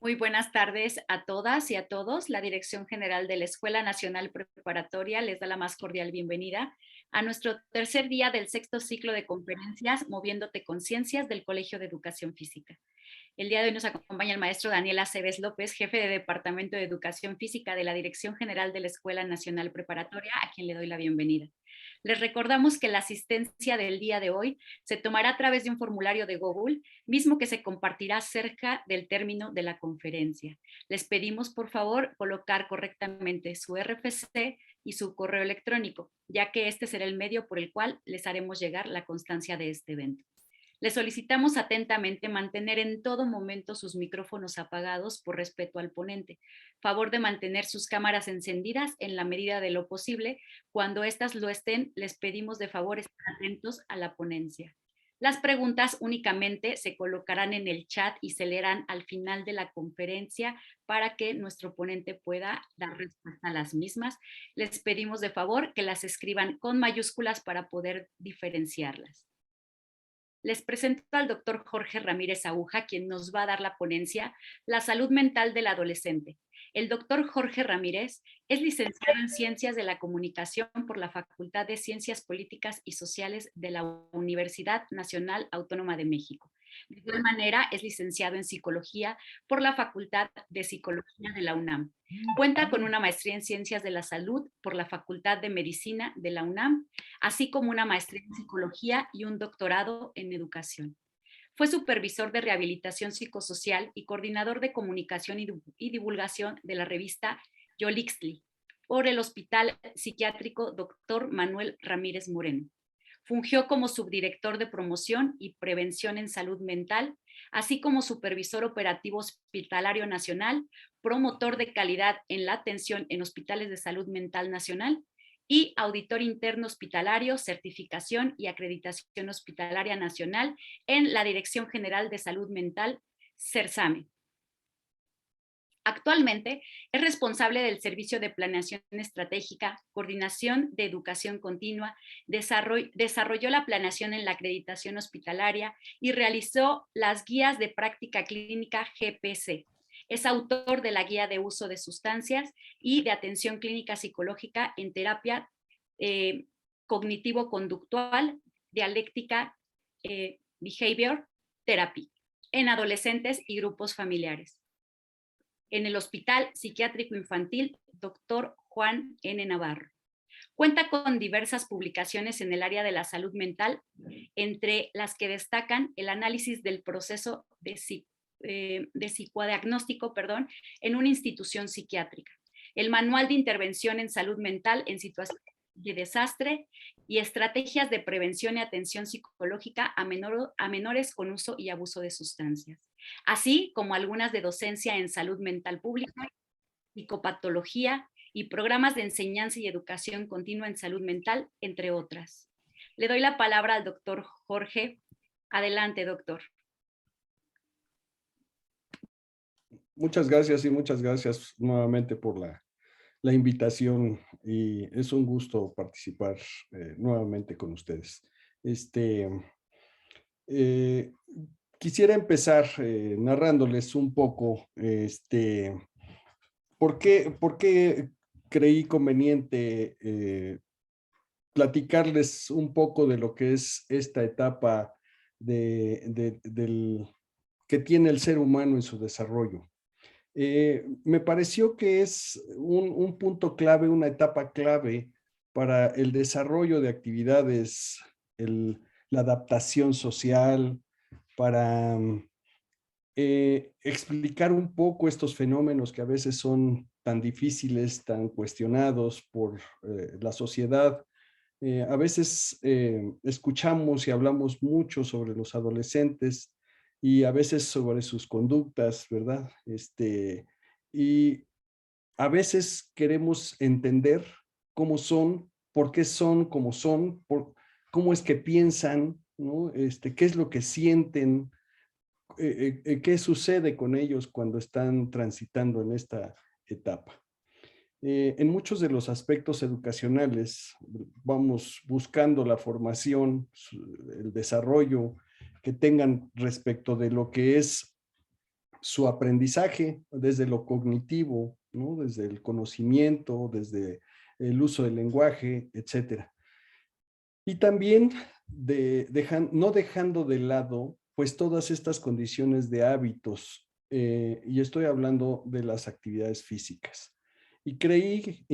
Muy buenas tardes a todas y a todos. La Dirección General de la Escuela Nacional Preparatoria les da la más cordial bienvenida a nuestro tercer día del sexto ciclo de conferencias Moviéndote con Ciencias del Colegio de Educación Física. El día de hoy nos acompaña el maestro Daniel Aceves López, jefe de Departamento de Educación Física de la Dirección General de la Escuela Nacional Preparatoria, a quien le doy la bienvenida. Les recordamos que la asistencia del día de hoy se tomará a través de un formulario de Google, mismo que se compartirá cerca del término de la conferencia. Les pedimos, por favor, colocar correctamente su RFC y su correo electrónico, ya que este será el medio por el cual les haremos llegar la constancia de este evento. Les solicitamos atentamente mantener en todo momento sus micrófonos apagados por respeto al ponente. Favor de mantener sus cámaras encendidas en la medida de lo posible. Cuando éstas lo estén, les pedimos de favor estar atentos a la ponencia. Las preguntas únicamente se colocarán en el chat y se leerán al final de la conferencia para que nuestro ponente pueda dar respuesta a las mismas. Les pedimos de favor que las escriban con mayúsculas para poder diferenciarlas. Les presento al doctor Jorge Ramírez Aguja, quien nos va a dar la ponencia La salud mental del adolescente. El doctor Jorge Ramírez es licenciado en Ciencias de la Comunicación por la Facultad de Ciencias Políticas y Sociales de la Universidad Nacional Autónoma de México. De igual manera, es licenciado en Psicología por la Facultad de Psicología de la UNAM. Cuenta con una maestría en Ciencias de la Salud por la Facultad de Medicina de la UNAM, así como una maestría en Psicología y un doctorado en Educación. Fue supervisor de rehabilitación psicosocial y coordinador de comunicación y divulgación de la revista Yolixtli por el Hospital Psiquiátrico Dr. Manuel Ramírez Moreno. Fungió como subdirector de promoción y prevención en salud mental, así como supervisor operativo hospitalario nacional, promotor de calidad en la atención en hospitales de salud mental nacional y auditor interno hospitalario, certificación y acreditación hospitalaria nacional en la Dirección General de Salud Mental, CERSAME. Actualmente es responsable del Servicio de Planeación Estratégica, Coordinación de Educación Continua, desarrolló la planeación en la acreditación hospitalaria y realizó las guías de práctica clínica GPC. Es autor de la guía de uso de sustancias y de atención clínica psicológica en terapia cognitivo-conductual, dialéctica, behavior therapy, en adolescentes y grupos familiares. En el Hospital Psiquiátrico Infantil Dr. Juan N. Navarro. Cuenta con diversas publicaciones en el área de la salud mental, entre las que destacan el análisis del proceso de psicodiagnóstico en una institución psiquiátrica, el manual de intervención en salud mental en situaciones de desastre y estrategias de prevención y atención psicológica a menores con uso y abuso de sustancias, así como algunas de docencia en salud mental pública, psicopatología y programas de enseñanza y educación continua en salud mental, entre otras. Le doy la palabra al doctor Jorge. Adelante, doctor. Muchas gracias y muchas gracias nuevamente por la invitación y es un gusto participar nuevamente con ustedes. Eh, Quisiera empezar narrándoles un poco por qué creí conveniente platicarles un poco de lo que es esta etapa que tiene el ser humano en su desarrollo. Me pareció que es un punto clave, una etapa clave para el desarrollo de actividades, la adaptación social, para explicar un poco estos fenómenos que a veces son tan difíciles, tan cuestionados por la sociedad. A veces escuchamos y hablamos mucho sobre los adolescentes y a veces sobre sus conductas, ¿verdad? Y a veces queremos entender cómo son como son, cómo es que piensan, ¿no? Qué es lo que sienten, qué sucede con ellos cuando están transitando en esta etapa. En muchos de los aspectos educacionales vamos buscando la formación, el desarrollo que tengan respecto de lo que es su aprendizaje desde lo cognitivo, ¿no? Desde el conocimiento, desde el uso del lenguaje, etcétera. Y también no dejando de lado pues todas estas condiciones de hábitos, y estoy hablando de las actividades físicas. Y creí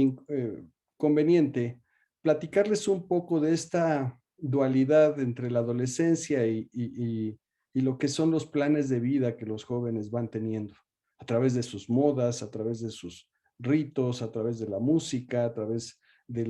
conveniente platicarles un poco de esta dualidad entre la adolescencia y lo que son los planes de vida que los jóvenes van teniendo, a través de sus modas, a través de sus ritos, a través de la música, a través de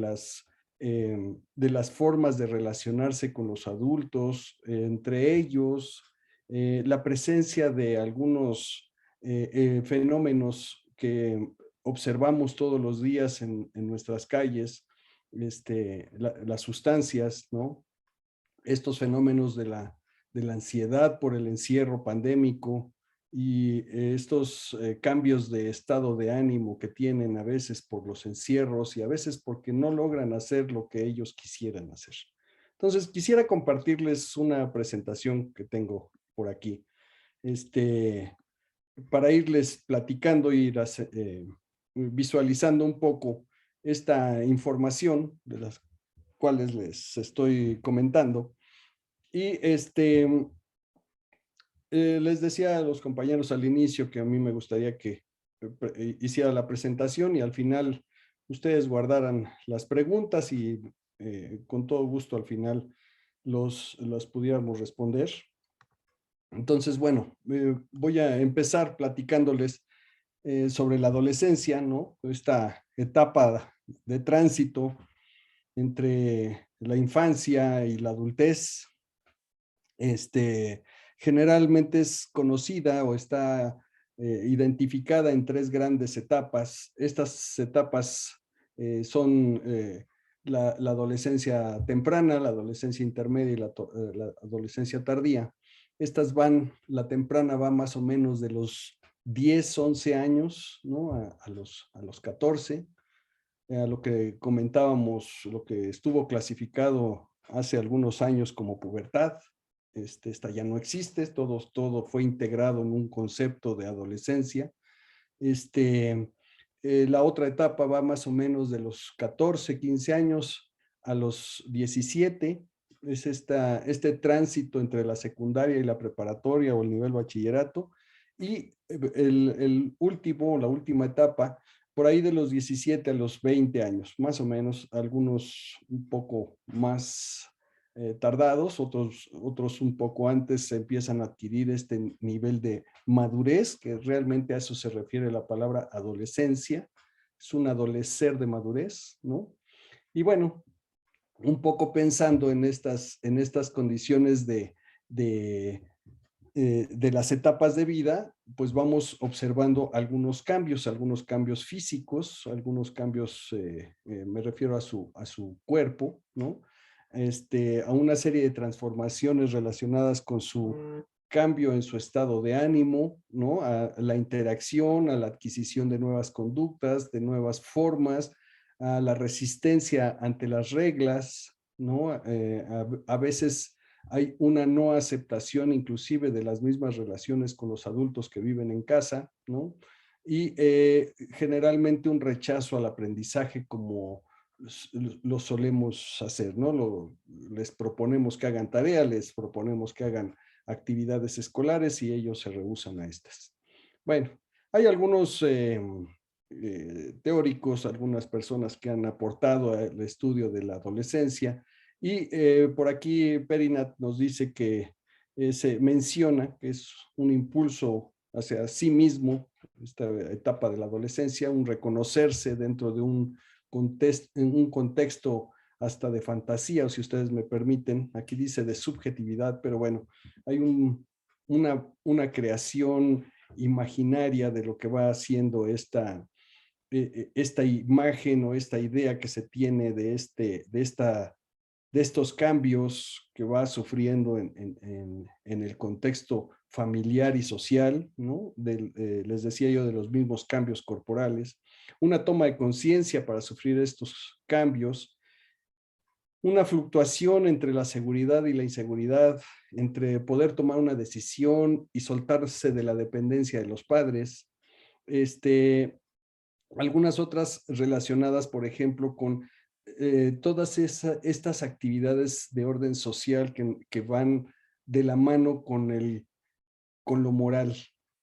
de las formas de relacionarse con los adultos, entre ellos, la presencia de algunos fenómenos que observamos todos los días en nuestras calles, las sustancias, ¿no? Estos fenómenos de la ansiedad por el encierro pandémico y estos cambios de estado de ánimo que tienen a veces por los encierros y a veces porque no logran hacer lo que ellos quisieran hacer. Entonces, quisiera compartirles una presentación que tengo por aquí, para irles platicando, visualizando un poco esta información de las cuales les estoy comentando. Y les decía a los compañeros al inicio que a mí me gustaría que hiciera la presentación y al final ustedes guardaran las preguntas y con todo gusto al final las pudiéramos responder. Entonces, bueno, voy a empezar platicándoles sobre la adolescencia, ¿no? Esta etapa de tránsito entre la infancia y la adultez. Generalmente es conocida o está identificada en tres grandes etapas. Estas etapas son la adolescencia temprana, la adolescencia intermedia y la adolescencia tardía. La temprana va más o menos de los 10, 11 años, ¿no? A los 14, a lo que comentábamos, lo que estuvo clasificado hace algunos años como pubertad. Esta ya no existe, todo fue integrado en un concepto de adolescencia. La otra etapa va más o menos de los 14, 15 años a los 17. Es este tránsito entre la secundaria y la preparatoria o el nivel bachillerato. Y la última etapa, por ahí de los 17 a los 20 años, más o menos, algunos un poco más tardados, otros un poco antes empiezan a adquirir este nivel de madurez, que realmente a eso se refiere la palabra adolescencia, es un adolecer de madurez, ¿no? Y bueno, un poco pensando en estas condiciones de las etapas de vida, pues vamos observando algunos cambios físicos, algunos cambios, me refiero a su cuerpo, ¿no? A una serie de transformaciones relacionadas con su cambio en su estado de ánimo, ¿no? A la interacción, a la adquisición de nuevas conductas, de nuevas formas, a la resistencia ante las reglas, ¿no? A veces hay una no aceptación inclusive de las mismas relaciones con los adultos que viven en casa, ¿no? Y generalmente un rechazo al aprendizaje como lo solemos hacer, ¿no? Les proponemos que hagan tarea, les proponemos que hagan actividades escolares y ellos se rehúsan a estas. Bueno, hay algunos teóricos, algunas personas que han aportado al estudio de la adolescencia y por aquí Perinat nos dice que se menciona que es un impulso hacia sí mismo, esta etapa de la adolescencia, un reconocerse dentro de en un contexto hasta de fantasía, o si ustedes me permiten, aquí dice de subjetividad, pero bueno, hay una creación imaginaria de lo que va haciendo esta imagen o esta idea que se tiene de estos cambios que va sufriendo en el contexto familiar y social, ¿no? Les decía yo de los mismos cambios corporales, una toma de conciencia para sufrir estos cambios una fluctuación entre la seguridad y la inseguridad, entre poder tomar una decisión y soltarse de la dependencia de los padres. Algunas otras relacionadas, por ejemplo, con todas estas actividades de orden social que van de la mano con lo moral,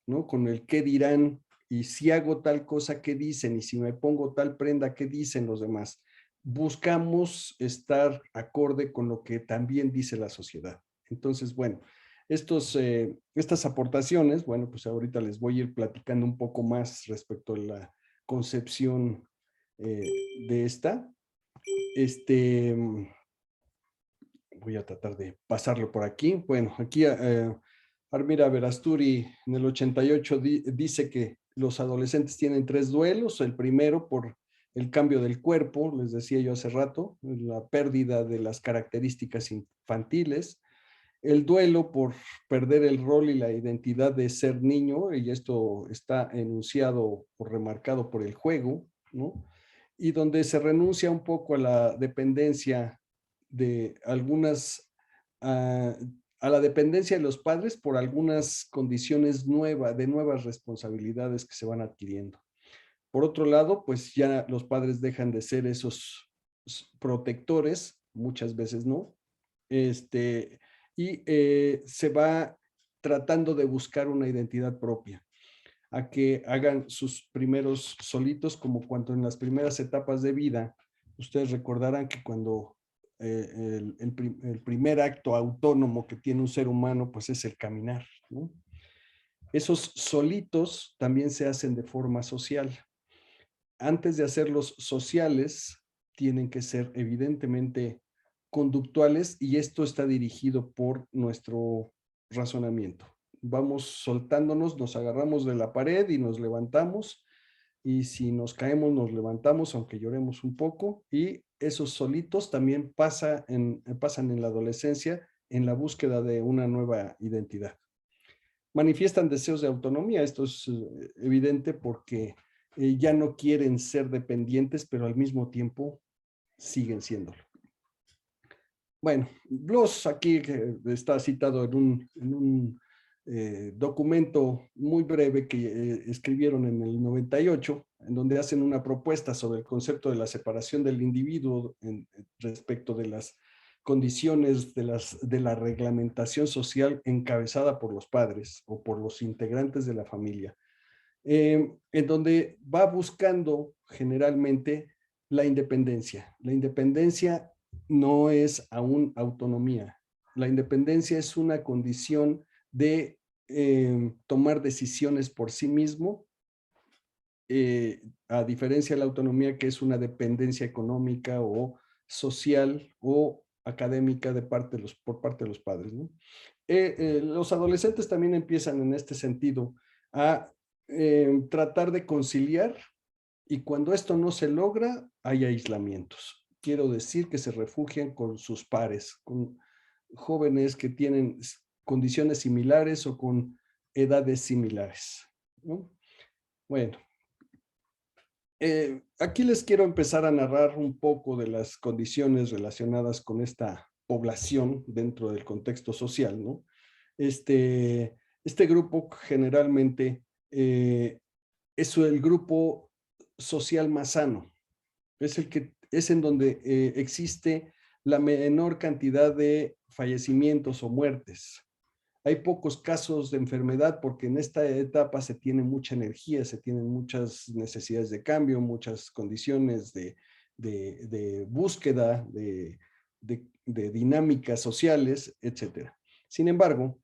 ¿no? Con el qué dirán, y si hago tal cosa, ¿qué dicen? Y si me pongo tal prenda, ¿qué dicen los demás? Buscamos estar acorde con lo que también dice la sociedad. Entonces, bueno, estas aportaciones, bueno, pues ahorita les voy a ir platicando un poco más respecto a la concepción de esta. Voy a tratar de pasarlo por aquí. Bueno, aquí Armira Verasturi en el 88 dice que los adolescentes tienen 3 duelos. El primero por el cambio del cuerpo, les decía yo hace rato, la pérdida de las características infantiles. El duelo por perder el rol y la identidad de ser niño, y esto está enunciado o remarcado por el juego, ¿no? Y donde se renuncia un poco a la dependencia de algunas, a, a la dependencia de los padres por algunas condiciones nuevas, de nuevas responsabilidades que se van adquiriendo. Por otro lado, pues ya los padres dejan de ser esos protectores, muchas veces no, y se va tratando de buscar una identidad propia, a que hagan sus primeros solitos, como cuando en las primeras etapas de vida, ustedes recordarán que cuando el primer acto autónomo que tiene un ser humano, pues es el caminar, ¿no? Esos solitos también se hacen de forma social. Antes de hacerlos sociales, tienen que ser evidentemente conductuales, y esto está dirigido por nuestro razonamiento. Vamos soltándonos, nos agarramos de la pared y nos levantamos, y si nos caemos nos levantamos aunque lloremos un poco, y esos solitos también pasan en la adolescencia en la búsqueda de una nueva identidad. Manifiestan deseos de autonomía, esto es evidente porque ya no quieren ser dependientes, pero al mismo tiempo siguen siéndolo. Bueno, Bloss aquí está citado en un documento muy breve que escribieron en el 98, en donde hacen una propuesta sobre el concepto de la separación del individuo respecto de las condiciones de la reglamentación social encabezada por los padres o por los integrantes de la familia, en donde va buscando generalmente la independencia. La independencia no es aún autonomía. La independencia es una condición de tomar decisiones por sí mismo, a diferencia de la autonomía, que es una dependencia económica o social o académica por parte de los padres, ¿no? Los adolescentes también empiezan en este sentido a tratar de conciliar, y cuando esto no se logra, hay aislamientos. Quiero decir que se refugian con sus pares, con jóvenes que tienen condiciones similares o con edades similares, ¿no? Bueno, aquí les quiero empezar a narrar un poco de las condiciones relacionadas con esta población dentro del contexto social, ¿no? Este grupo generalmente es el grupo social más sano, es en donde existe la menor cantidad de fallecimientos o muertes. Hay pocos casos de enfermedad porque en esta etapa se tiene mucha energía, se tienen muchas necesidades de cambio, muchas condiciones de búsqueda, de dinámicas sociales, etc. Sin embargo,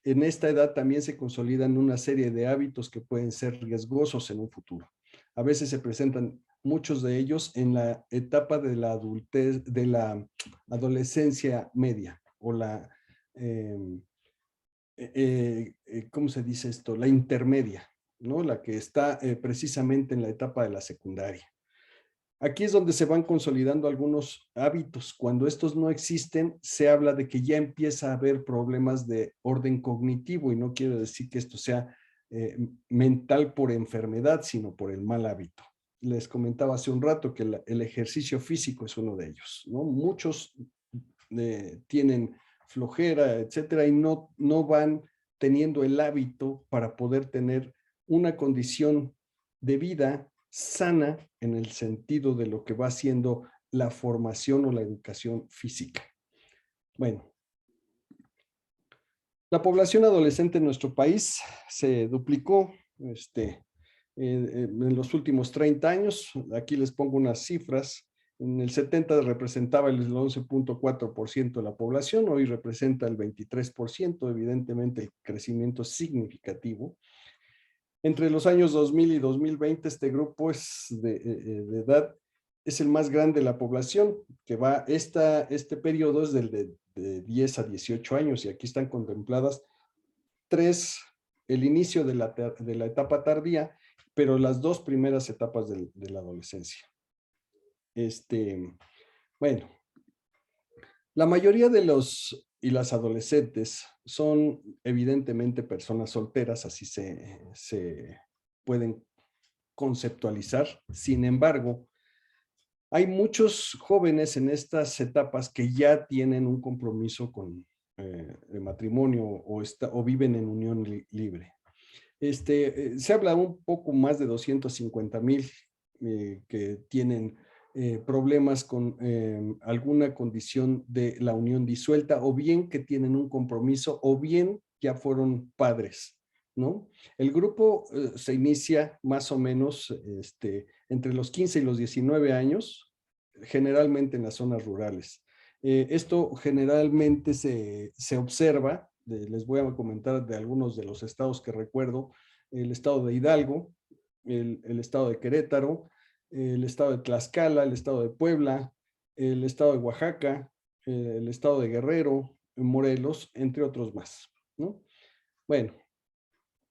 en esta edad también se consolidan una serie de hábitos que pueden ser riesgosos en un futuro. A veces se presentan muchos de ellos en la etapa de la adultez, de la adolescencia media o la ¿cómo se dice esto? La intermedia, ¿no? La que está precisamente en la etapa de la secundaria. Aquí es donde se van consolidando algunos hábitos. Cuando estos no existen, se habla de que ya empieza a haber problemas de orden cognitivo, y no quiero decir que esto sea mental por enfermedad, sino por el mal hábito. les comentaba hace un rato que el ejercicio físico es uno de ellos, ¿no? Muchos tienen flojera, etcétera, y no van teniendo el hábito para poder tener una condición de vida sana en el sentido de lo que va siendo la formación o la educación física. Bueno, la población adolescente en nuestro país se duplicó en los últimos 30 años. Aquí les pongo unas cifras. En el 70 representaba el 11.4% de la población, hoy representa el 23%, evidentemente el crecimiento significativo. Entre los años 2000 y 2020, este grupo de edad es el más grande de la población, que va, este periodo es de 10 a 18 años, y aquí están contempladas el inicio de la etapa tardía, pero las dos primeras etapas de la adolescencia. Bueno, la mayoría de los y las adolescentes son evidentemente personas solteras, así se pueden conceptualizar. Sin embargo, hay muchos jóvenes en estas etapas que ya tienen un compromiso de matrimonio o viven en unión libre. Se habla un poco más de 250,000 que tienen problemas con alguna condición de la unión disuelta, o bien que tienen un compromiso, o bien ya fueron padres, ¿no? El grupo se inicia más o menos entre los 15 y los 19 años, generalmente en las zonas rurales. Esto generalmente se observa, les voy a comentar de algunos de los estados que recuerdo: el estado de Hidalgo, el estado de Querétaro, el estado de Tlaxcala, el estado de Puebla, el estado de Oaxaca, el estado de Guerrero, Morelos, entre otros más, ¿no? Bueno,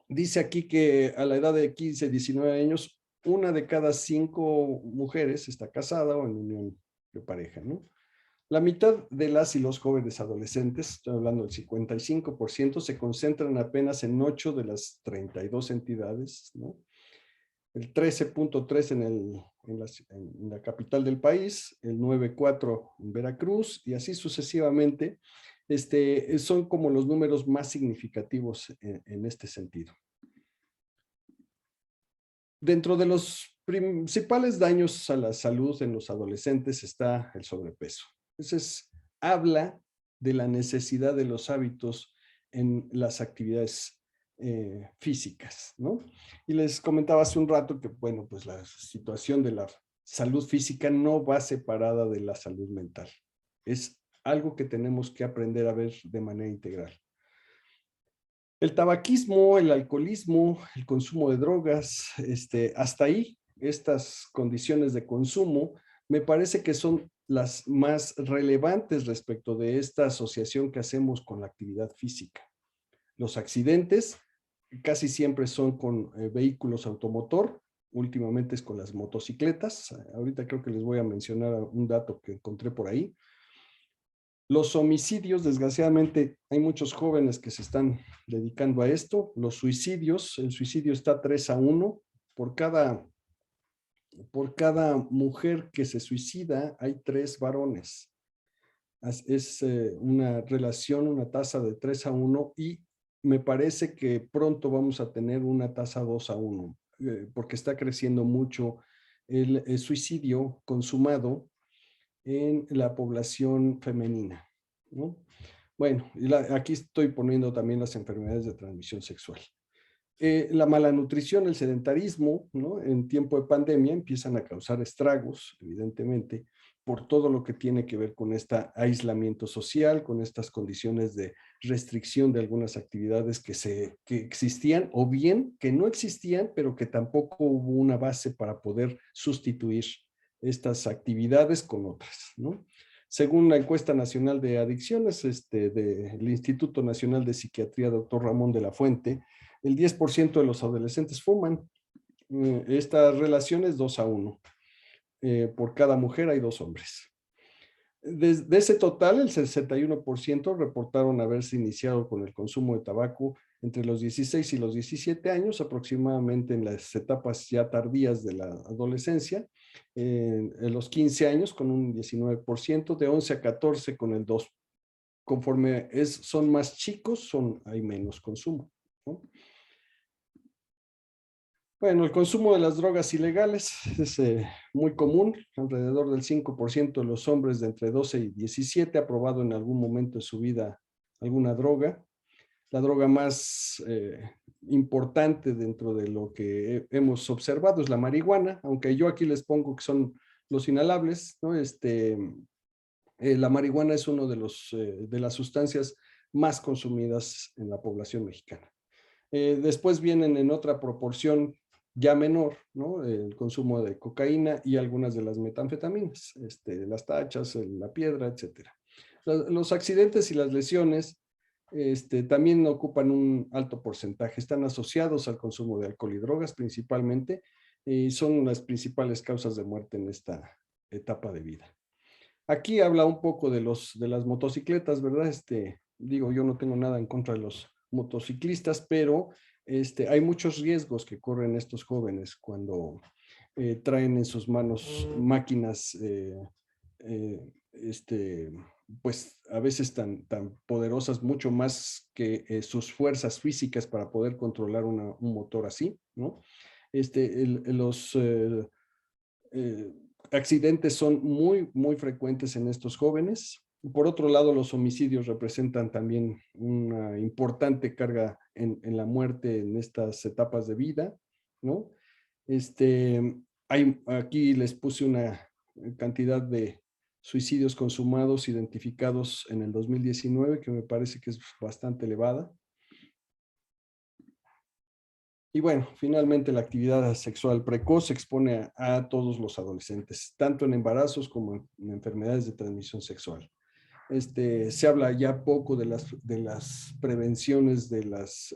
dice aquí que a la edad de 15, 19 años, una de cada 5 mujeres está casada o en unión de pareja, ¿no? La mitad de las y los jóvenes adolescentes, estoy hablando del 55%, se concentran apenas en 8 de las 32 entidades, ¿no? El 13.3 en la capital del país, el 9.4 en Veracruz, y así sucesivamente. Son como los números más significativos en este sentido. Dentro de los principales daños a la salud en los adolescentes está el sobrepeso. Entonces, habla de la necesidad de los hábitos en las actividades físicas, ¿no? Y les comentaba hace un rato que, bueno, pues la situación de la salud física no va separada de la salud mental. Es algo que tenemos que aprender a ver de manera integral. El tabaquismo, el alcoholismo, el consumo de drogas, hasta ahí, estas condiciones de consumo, me parece que son las más relevantes respecto de esta asociación que hacemos con la actividad física. Los accidentes casi siempre son con vehículos automotor, últimamente es con las motocicletas. Ahorita creo que les voy a mencionar un dato que encontré por ahí. Los homicidios, desgraciadamente, hay muchos jóvenes que se están dedicando a esto. Los suicidios, el suicidio está 3-1. Por cada mujer que se suicida, hay 3 varones. Es una relación, una tasa de 3-1, y me parece que pronto vamos a tener una tasa 2-1, porque está creciendo mucho el suicidio consumado en la población femenina, ¿no? Bueno, aquí estoy poniendo también las enfermedades de transmisión sexual. La mala nutrición, el sedentarismo, ¿no? En tiempo de pandemia empiezan a causar estragos, evidentemente, por todo lo que tiene que ver con este aislamiento social, con estas condiciones de restricción de algunas actividades que existían, o bien que no existían, pero que tampoco hubo una base para poder sustituir estas actividades con otras, ¿no? Según la encuesta nacional de adicciones del Instituto Nacional de Psiquiatría, doctor Ramón de la Fuente, el 10% de los adolescentes fuman. Esta relación es 2-1. Por cada mujer hay 2 hombres. De ese total, el 61% reportaron haberse iniciado con el consumo de tabaco entre los 16 y los 17 años, aproximadamente en las etapas ya tardías de la adolescencia, en los 15 años con un 19%, de 11 a 14 con el 2%. Conforme son más chicos, hay menos consumo, ¿no? Bueno, el consumo de las drogas ilegales es muy común. Alrededor del 5% de los hombres de entre 12 y 17 ha probado en algún momento de su vida alguna droga. La droga más importante dentro de lo que hemos observado es la marihuana, aunque yo aquí les pongo que son los inhalables, ¿no? La marihuana es uno de las sustancias más consumidas en la población mexicana. Después vienen en otra proporción ya menor, ¿no? El consumo de cocaína y algunas de las metanfetaminas, las tachas, la piedra, etcétera. Los accidentes y las lesiones también ocupan un alto porcentaje, están asociados al consumo de alcohol y drogas principalmente, y son las principales causas de muerte en esta etapa de vida. Aquí habla un poco de las motocicletas, ¿verdad? Digo, yo no tengo nada en contra de los motociclistas, pero hay muchos riesgos que corren estos jóvenes cuando traen en sus manos máquinas, pues a veces tan poderosas, mucho más que sus fuerzas físicas para poder controlar un motor así, ¿no? Los accidentes son muy frecuentes en estos jóvenes. Por otro lado, los homicidios representan también una importante carga en la muerte en estas etapas de vida, ¿no? Aquí les puse una cantidad de suicidios consumados identificados en el 2019, que me parece que es bastante elevada. Y bueno, finalmente la actividad sexual precoz expone a todos los adolescentes, tanto en embarazos como en enfermedades de transmisión sexual. Se habla ya poco de las prevenciones de las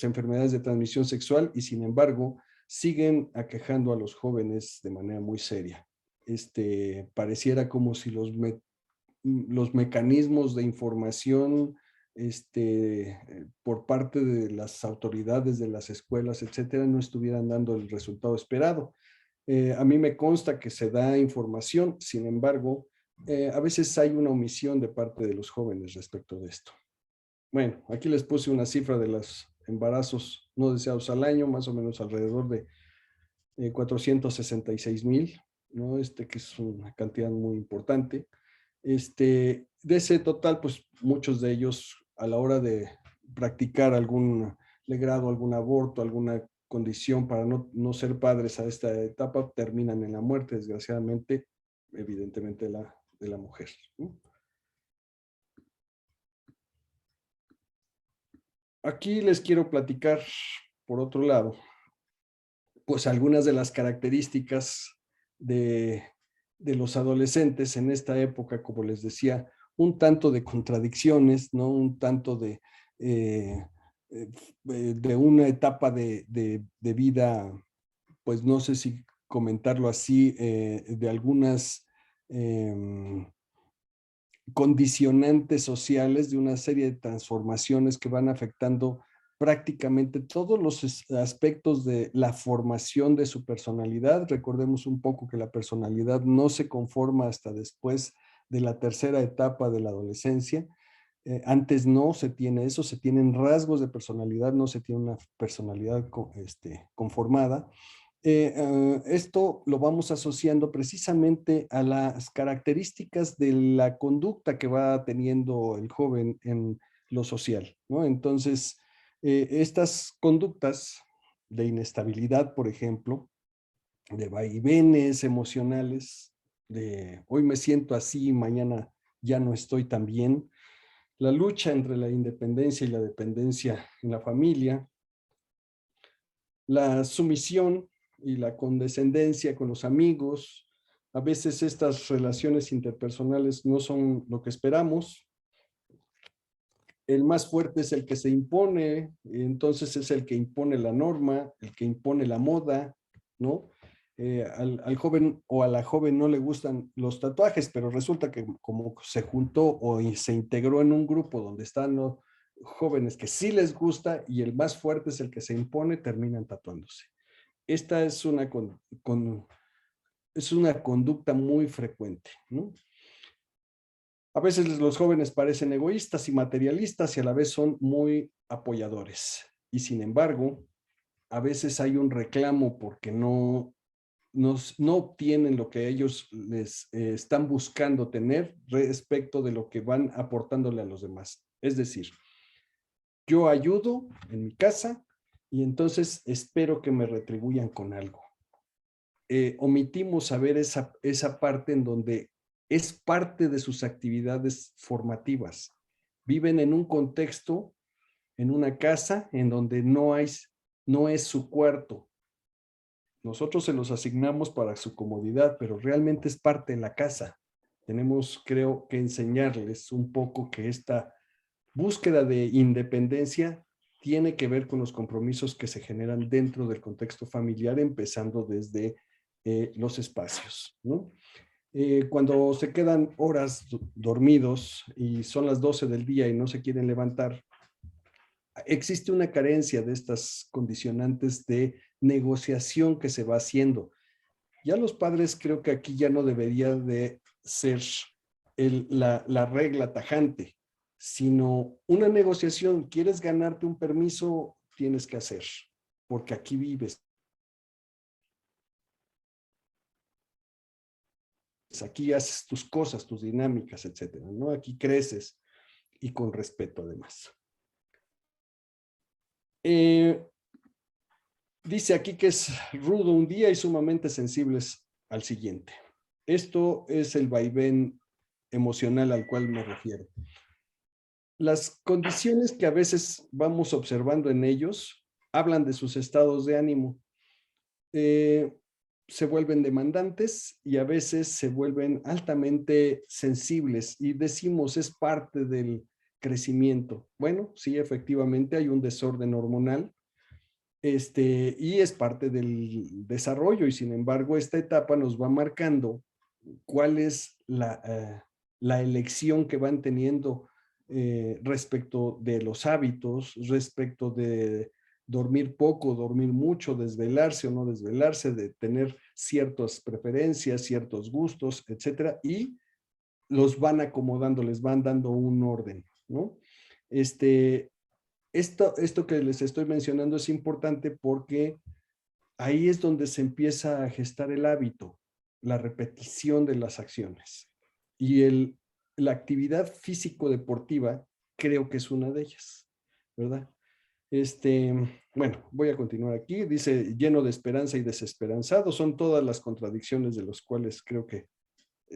enfermedades de transmisión sexual y sin embargo siguen aquejando a los jóvenes de manera muy seria. Pareciera como si los mecanismos de información por parte de las autoridades de las escuelas, etcétera, no estuvieran dando el resultado esperado. A mí me consta que se da información, sin embargo, a veces hay una omisión de parte de los jóvenes respecto de esto. Bueno, aquí les puse una cifra de los embarazos no deseados al año, más o menos alrededor de 466,000, ¿no? Que es una cantidad muy importante. De ese total, pues muchos de ellos a la hora de practicar algún legrado, algún aborto, alguna condición para no ser padres a esta etapa, terminan en la muerte, desgraciadamente, evidentemente de la mujer, ¿no? Aquí les quiero platicar, por otro lado, pues algunas de las características de los adolescentes en esta época, como les decía, un tanto de contradicciones, ¿no? Un tanto de una etapa de vida, pues no sé si comentarlo así, de algunas condicionantes sociales, de una serie de transformaciones que van afectando prácticamente todos los aspectos de la formación de su personalidad. Recordemos un poco que la personalidad no se conforma hasta después de la tercera etapa de la adolescencia. Antes no se tiene eso, se tienen rasgos de personalidad, no se tiene una personalidad conformada. Esto lo vamos asociando precisamente a las características de la conducta que va teniendo el joven en lo social, ¿no? Entonces, estas conductas de inestabilidad, por ejemplo, de vaivenes emocionales, de hoy me siento así, mañana ya no estoy tan bien, la lucha entre la independencia y la dependencia en la familia, la sumisión y la condescendencia con los amigos. A veces estas relaciones interpersonales no son lo que esperamos. El más fuerte es el que se impone, entonces es el que impone la norma, el que impone la moda, ¿no? Al joven o a la joven no le gustan los tatuajes, pero resulta que como se juntó o se integró en un grupo donde están jóvenes que sí les gusta y el más fuerte es el que se impone, terminan tatuándose. Esta es es una conducta muy frecuente, ¿no? A veces los jóvenes parecen egoístas y materialistas y a la vez son muy apoyadores. Y sin embargo, a veces hay un reclamo porque no obtienen lo que ellos les están buscando tener respecto de lo que van aportándole a los demás. Es decir, yo ayudo en mi casa y entonces espero que me retribuyan con algo. Omitimos saber esa parte en donde es parte de sus actividades formativas. Viven en un contexto, en una casa, en donde no es su cuarto. Nosotros se los asignamos para su comodidad, pero realmente es parte de la casa. Tenemos, creo, que enseñarles un poco que esta búsqueda de independencia tiene que ver con los compromisos que se generan dentro del contexto familiar, empezando desde los espacios, ¿no? Cuando se quedan horas dormidos y son las 12 del día y no se quieren levantar, existe una carencia de estas condicionantes de negociación que se va haciendo. Ya los padres creo que aquí ya no debería de ser la regla tajante, sino una negociación. ¿Quieres ganarte un permiso? Tienes que hacer, porque aquí vives. Aquí haces tus cosas, tus dinámicas, etcétera, ¿no? Aquí creces y con respeto además. Dice aquí que es rudo un día y sumamente sensibles al siguiente. Esto es el vaivén emocional al cual me refiero. Las condiciones que a veces vamos observando en ellos hablan de sus estados de ánimo. Se vuelven demandantes y a veces se vuelven altamente sensibles y decimos es parte del crecimiento. Bueno, sí, efectivamente hay un desorden hormonal y es parte del desarrollo y sin embargo esta etapa nos va marcando cuál es la elección que van teniendo respecto de los hábitos, respecto de dormir poco, dormir mucho, desvelarse o no desvelarse, de tener ciertas preferencias, ciertos gustos, etcétera, y los van acomodando, les van dando un orden, ¿no? Esto que les estoy mencionando es importante porque ahí es donde se empieza a gestar el hábito, la repetición de las acciones. Y la actividad físico-deportiva creo que es una de ellas, ¿verdad? Bueno, voy a continuar aquí. Dice, lleno de esperanza y desesperanzado. Son todas las contradicciones de los cuales creo que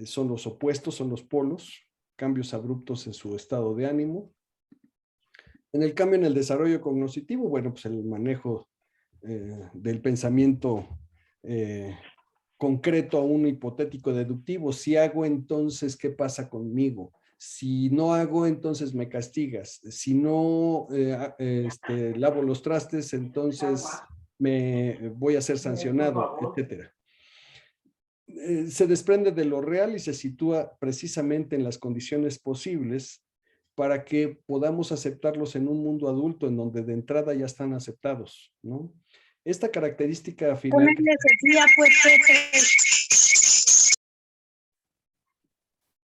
son los opuestos, son los polos, cambios abruptos en su estado de ánimo. En el cambio en el desarrollo cognitivo, bueno, pues el manejo del pensamiento concreto a un hipotético deductivo. Si hago, entonces, ¿qué pasa conmigo? Si no hago, entonces me castigas. Si no lavo los trastes, entonces me voy a ser sancionado, etcétera. Se desprende de lo real y se sitúa precisamente en las condiciones posibles para que podamos aceptarlos en un mundo adulto en donde de entrada ya están aceptados, ¿no? Esta característica final...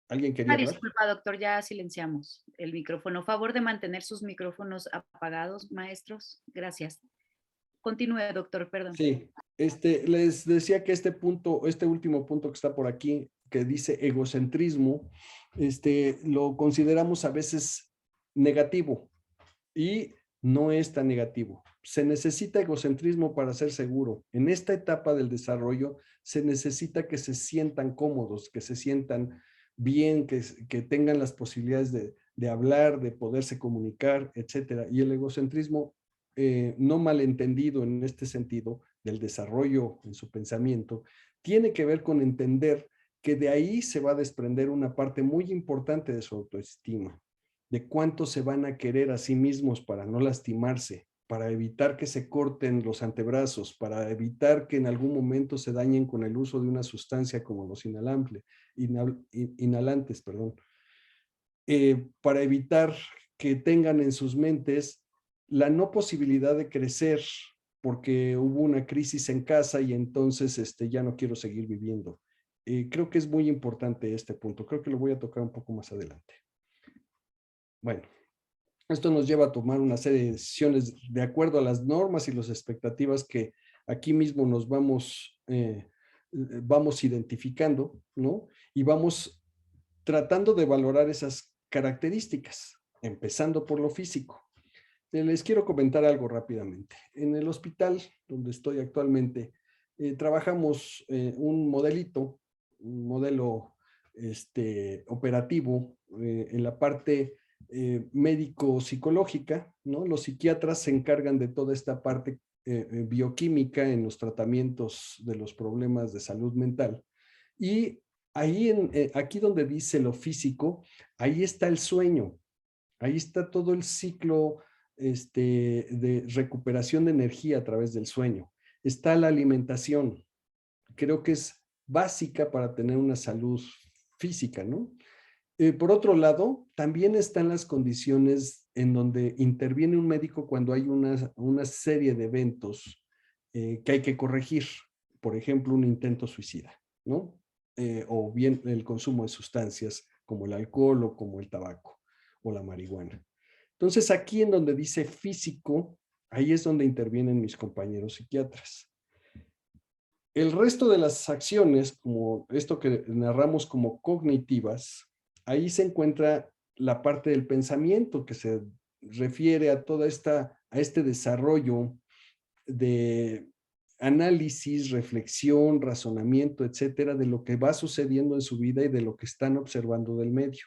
¿Alguien quería hablar? Disculpa, doctor, ya silenciamos el micrófono. Favor de mantener sus micrófonos apagados, maestros. Gracias. Continúe, doctor, perdón. Sí, les decía que este último punto que está por aquí, que dice egocentrismo, lo consideramos a veces negativo y no es tan negativo. Se necesita egocentrismo para ser seguro. En esta etapa del desarrollo se necesita que se sientan cómodos, que se sientan bien, que tengan las posibilidades de hablar, de poderse comunicar, etcétera. Y el egocentrismo no malentendido en este sentido del desarrollo en su pensamiento, tiene que ver con entender que de ahí se va a desprender una parte muy importante de su autoestima, de cuánto se van a querer a sí mismos para no lastimarse, para evitar que se corten los antebrazos, para evitar que en algún momento se dañen con el uso de una sustancia como los inhalantes, para evitar que tengan en sus mentes la no posibilidad de crecer porque hubo una crisis en casa y entonces ya no quiero seguir viviendo. Creo que es muy importante este punto. Creo que lo voy a tocar un poco más adelante. Bueno, esto nos lleva a tomar una serie de decisiones de acuerdo a las normas y las expectativas que aquí mismo nos vamos identificando, ¿no? Y vamos tratando de valorar esas características, empezando por lo físico. Les quiero comentar algo rápidamente. En el hospital donde estoy actualmente, trabajamos un modelo operativo en la parte médico-psicológica, ¿no? Los psiquiatras se encargan de toda esta parte bioquímica en los tratamientos de los problemas de salud mental. Y ahí aquí donde dice lo físico, ahí está el sueño, ahí está todo el ciclo de recuperación de energía a través del sueño. Está la alimentación, creo que es básica para tener una salud física, ¿no? Por otro lado, también están las condiciones en donde interviene un médico cuando hay una serie de eventos que hay que corregir. Por ejemplo, un intento suicida, ¿no? O bien el consumo de sustancias como el alcohol o como el tabaco o la marihuana. Entonces, aquí en donde dice físico, ahí es donde intervienen mis compañeros psiquiatras. El resto de las acciones, como esto que narramos como cognitivas, ahí se encuentra la parte del pensamiento que se refiere a a este desarrollo de análisis, reflexión, razonamiento, etcétera, de lo que va sucediendo en su vida y de lo que están observando del medio.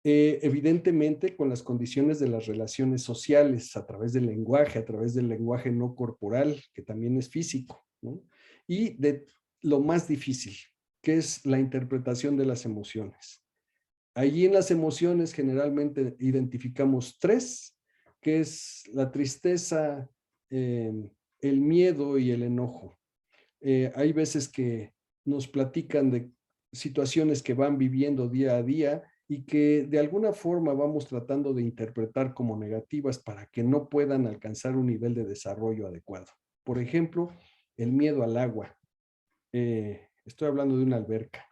Evidentemente con las condiciones de las relaciones sociales, a través del lenguaje no corporal, que también es físico, ¿no? Y de lo más difícil, que es la interpretación de las emociones. Allí en las emociones generalmente identificamos tres, que es la tristeza, el miedo y el enojo. Hay veces que nos platican de situaciones que van viviendo día a día y que de alguna forma vamos tratando de interpretar como negativas para que no puedan alcanzar un nivel de desarrollo adecuado. Por ejemplo, el miedo al agua. Estoy hablando de una alberca.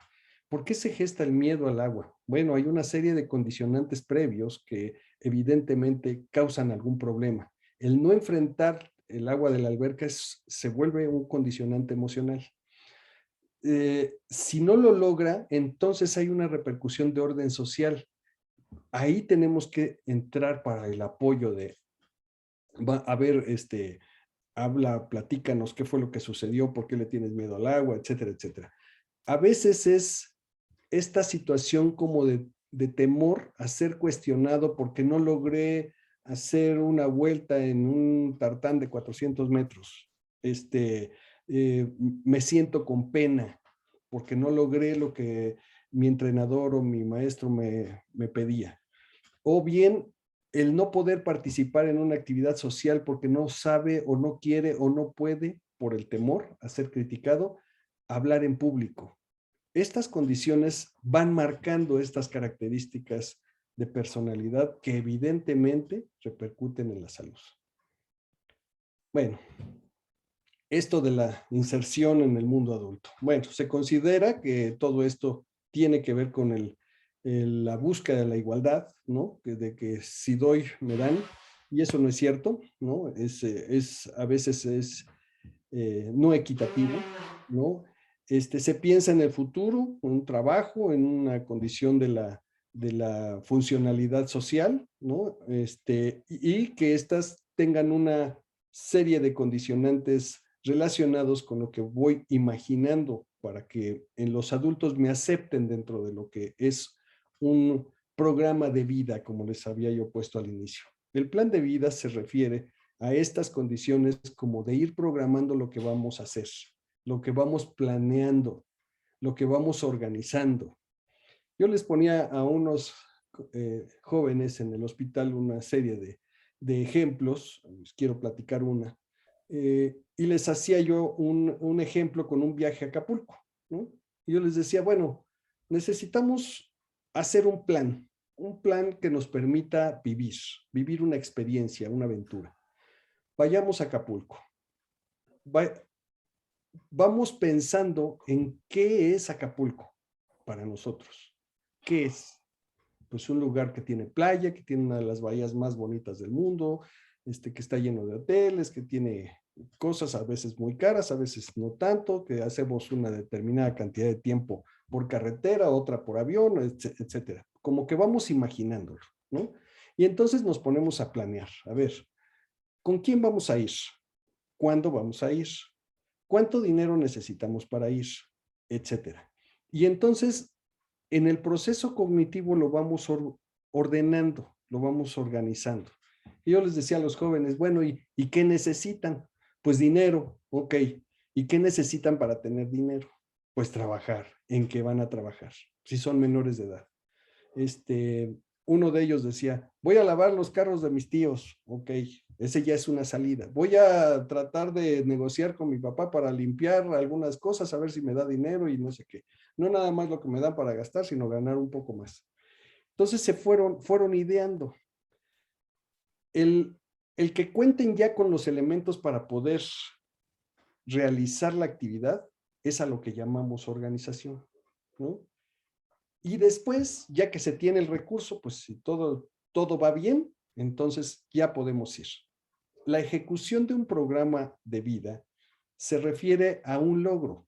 ¿Por qué se gesta el miedo al agua? Bueno, hay una serie de condicionantes previos que evidentemente causan algún problema. El no enfrentar el agua de la alberca se vuelve un condicionante emocional. Si no lo logra, entonces hay una repercusión de orden social. Ahí tenemos que entrar para el apoyo de, a ver, habla, platícanos qué fue lo que sucedió, por qué le tienes miedo al agua, etcétera, etcétera. A veces es esta situación como de temor a ser cuestionado porque no logré hacer una vuelta en un tartán de 400 metros. Me siento con pena porque no logré lo que mi entrenador o mi maestro me pedía. O bien el no poder participar en una actividad social porque no sabe o no quiere o no puede, por el temor a ser criticado, hablar en público. Estas condiciones van marcando estas características de personalidad que evidentemente repercuten en la salud. Bueno, esto de la inserción en el mundo adulto. Bueno, se considera que todo esto tiene que ver con la búsqueda de la igualdad, ¿no? De que si doy, me dan, y eso no es cierto, ¿no? A veces es no equitativo, ¿no? Se piensa en el futuro, en un trabajo, en una condición de la funcionalidad social, ¿no? Y que éstas tengan una serie de condicionantes relacionados con lo que voy imaginando para que en los adultos me acepten dentro de lo que es un programa de vida, como les había yo puesto al inicio. El plan de vida se refiere a estas condiciones como de ir programando lo que vamos a hacer, lo que vamos planeando, lo que vamos organizando. Yo les ponía a unos jóvenes en el hospital una serie de ejemplos, les quiero platicar una, y les hacía yo un ejemplo con un viaje a Acapulco, ¿no? Y yo les decía, bueno, necesitamos hacer un plan. un plan que nos permita vivir una experiencia, una aventura. Vayamos a Acapulco. Vamos pensando en qué es Acapulco para nosotros. ¿Qué es? Pues un lugar que tiene playa, que tiene una de las bahías más bonitas del mundo, que está lleno de hoteles, que tiene cosas a veces muy caras, a veces no tanto, que hacemos una determinada cantidad de tiempo por carretera, otra por avión, etcétera. Como que vamos imaginándolo, ¿no? Y entonces nos ponemos a planear. A ver, ¿con quién vamos a ir? ¿Cuándo vamos a ir? ¿Cuánto dinero necesitamos para ir? Etcétera. Y entonces, en el proceso cognitivo lo vamos ordenando, lo vamos organizando. Y yo les decía a los jóvenes, bueno, ¿y qué necesitan? Pues dinero, ok. ¿Y qué necesitan para tener dinero? Pues trabajar. ¿En qué van a trabajar? Si son menores de edad. Uno de ellos decía, voy a lavar los carros de mis tíos, ok, ese ya es una salida. Voy a tratar de negociar con mi papá para limpiar algunas cosas, a ver si me da dinero y no sé qué. No nada más lo que me dan para gastar, sino ganar un poco más. Entonces se fueron ideando. El que cuenten ya con los elementos para poder realizar la actividad es a lo que llamamos organización, ¿no? Y después, ya que se tiene el recurso, pues si todo va bien, entonces ya podemos ir. La ejecución de un programa de vida se refiere a un logro,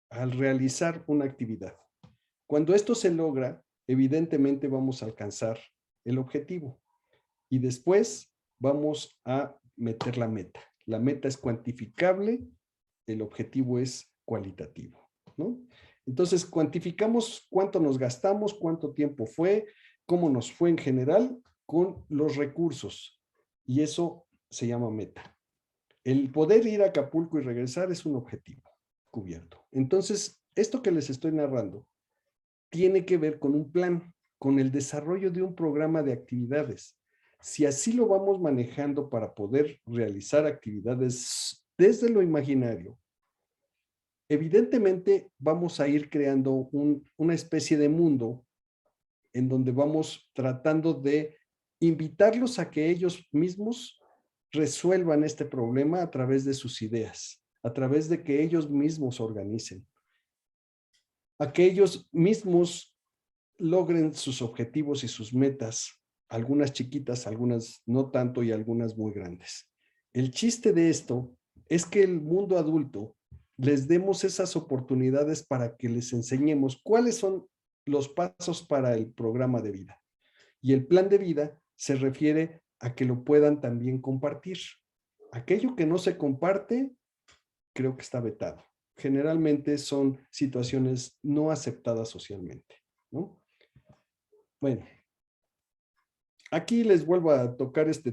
al realizar una actividad. Cuando esto se logra, evidentemente vamos a alcanzar el objetivo y después vamos a meter la meta. La meta es cuantificable, el objetivo es cualitativo, ¿no? Entonces, cuantificamos cuánto nos gastamos, cuánto tiempo fue, cómo nos fue en general con los recursos. Y eso se llama meta. El poder ir a Acapulco y regresar es un objetivo cubierto. Entonces, esto que les estoy narrando tiene que ver con un plan, con el desarrollo de un programa de actividades. Si así lo vamos manejando para poder realizar actividades desde lo imaginario, evidentemente vamos a ir creando una especie de mundo en donde vamos tratando de invitarlos a que ellos mismos resuelvan este problema a través de sus ideas, a través de que ellos mismos organicen, a que ellos mismos logren sus objetivos y sus metas, algunas chiquitas, algunas no tanto y algunas muy grandes. El chiste de esto es que el mundo adulto les demos esas oportunidades para que les enseñemos cuáles son los pasos para el programa de vida. Y el plan de vida se refiere a que lo puedan también compartir. Aquello que no se comparte, creo que está vetado. Generalmente son situaciones no aceptadas socialmente, ¿no? Bueno, aquí les vuelvo a tocar este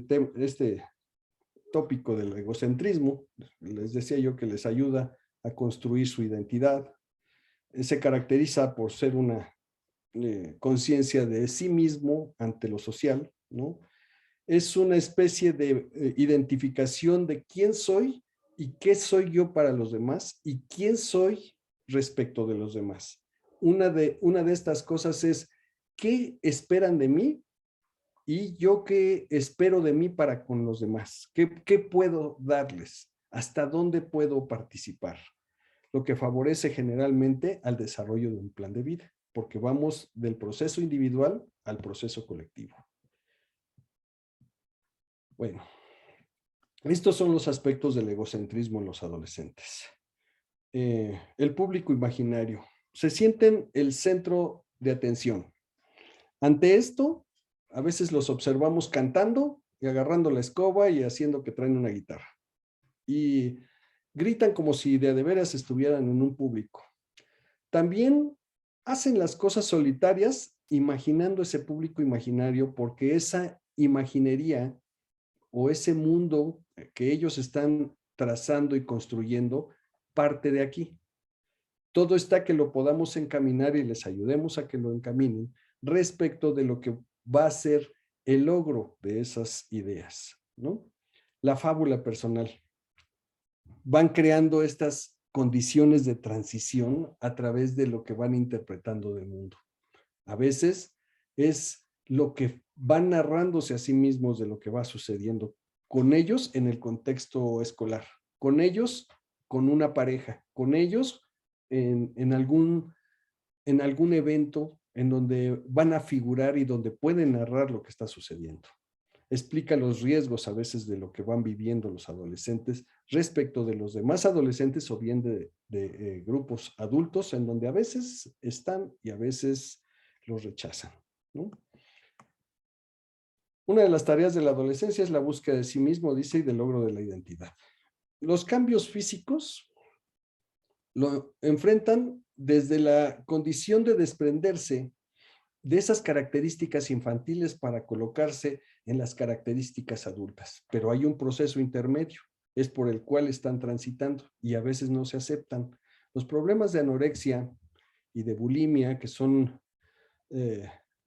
tópico del egocentrismo. Les decía yo que les ayuda a construir su identidad. Se caracteriza por ser una conciencia de sí mismo ante lo social, ¿no? Es una especie de identificación de quién soy y qué soy yo para los demás y quién soy respecto de los demás. Una de estas cosas es qué esperan de mí y yo qué espero de mí para con los demás. ¿Qué puedo darles? ¿Hasta dónde puedo participar? Lo que favorece generalmente al desarrollo de un plan de vida, porque vamos del proceso individual al proceso colectivo. Bueno, estos son los aspectos del egocentrismo en los adolescentes. El público imaginario. Se sienten el centro de atención. Ante esto, a veces los observamos cantando y agarrando la escoba y haciendo que traen una guitarra. Y gritan como si de veras estuvieran en un público. También hacen las cosas solitarias imaginando ese público imaginario porque esa imaginería o ese mundo que ellos están trazando y construyendo parte de aquí. Todo está que lo podamos encaminar y les ayudemos a que lo encaminen respecto de lo que va a ser el logro de esas ideas, ¿no? La fábula personal. Van creando estas condiciones de transición a través de lo que van interpretando del mundo. A veces es lo que van narrándose a sí mismos de lo que va sucediendo con ellos en el contexto escolar, con ellos con una pareja, con ellos en algún evento en donde van a figurar y donde pueden narrar lo que está sucediendo. Explica los riesgos a veces de lo que van viviendo los adolescentes respecto de los demás adolescentes o bien de grupos adultos en donde a veces están y a veces los rechazan, ¿no? Una de las tareas de la adolescencia es la búsqueda de sí mismo, dice, y del logro de la identidad. Los cambios físicos lo enfrentan desde la condición de desprenderse de esas características infantiles para colocarse en las características adultas. Pero hay un proceso intermedio, es por el cual están transitando y a veces no se aceptan. Los problemas de anorexia y de bulimia, que son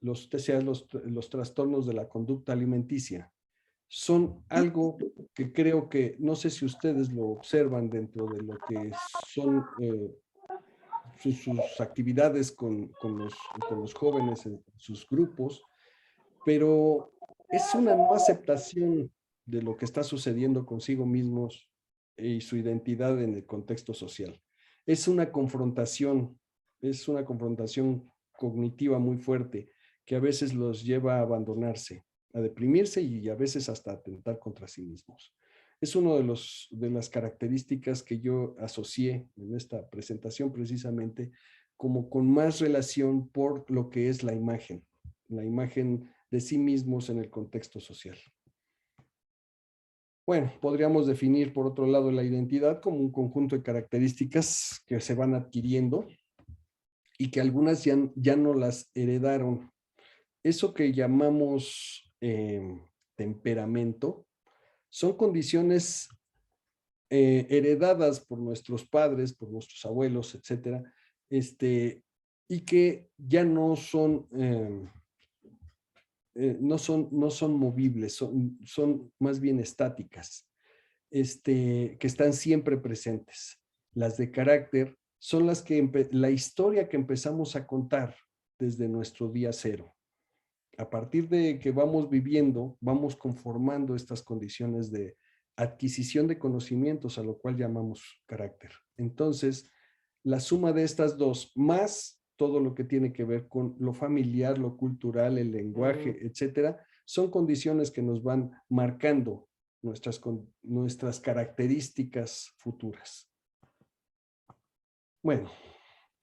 los TCA, los trastornos de la conducta alimenticia, son algo que creo que, no sé si ustedes lo observan dentro de lo que son sus actividades con los jóvenes en sus grupos, pero es una no aceptación de lo que está sucediendo consigo mismos y su identidad en el contexto social. Es una confrontación cognitiva muy fuerte que a veces los lleva a abandonarse, a deprimirse y a veces hasta atentar contra sí mismos. Es una de las características que yo asocié en esta presentación precisamente como con más relación por lo que es la imagen de sí mismos en el contexto social. Bueno, podríamos definir por otro lado la identidad como un conjunto de características que se van adquiriendo y que algunas ya no las heredaron. Eso que llamamos temperamento son condiciones heredadas por nuestros padres, por nuestros abuelos, etcétera, y que ya no son movibles, son más bien estáticas, que están siempre presentes. Las de carácter son la historia que empezamos a contar desde nuestro día cero. A partir de que vamos viviendo, vamos conformando estas condiciones de adquisición de conocimientos, a lo cual llamamos carácter. Entonces, la suma de estas dos, más todo lo que tiene que ver con lo familiar, lo cultural, el lenguaje, etcétera, son condiciones que nos van marcando nuestras características futuras. Bueno,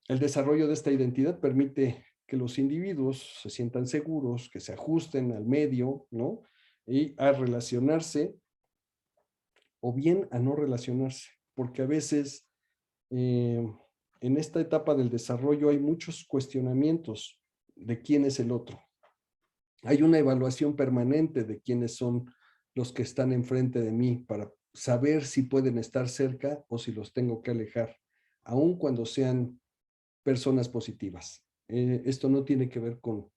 el desarrollo de esta identidad permite que los individuos se sientan seguros, que se ajusten al medio, ¿no? Y a relacionarse o bien a no relacionarse, porque a veces en esta etapa del desarrollo hay muchos cuestionamientos de quién es el otro. Hay una evaluación permanente de quiénes son los que están enfrente de mí para saber si pueden estar cerca o si los tengo que alejar, aun cuando sean personas positivas. Esto no tiene que ver con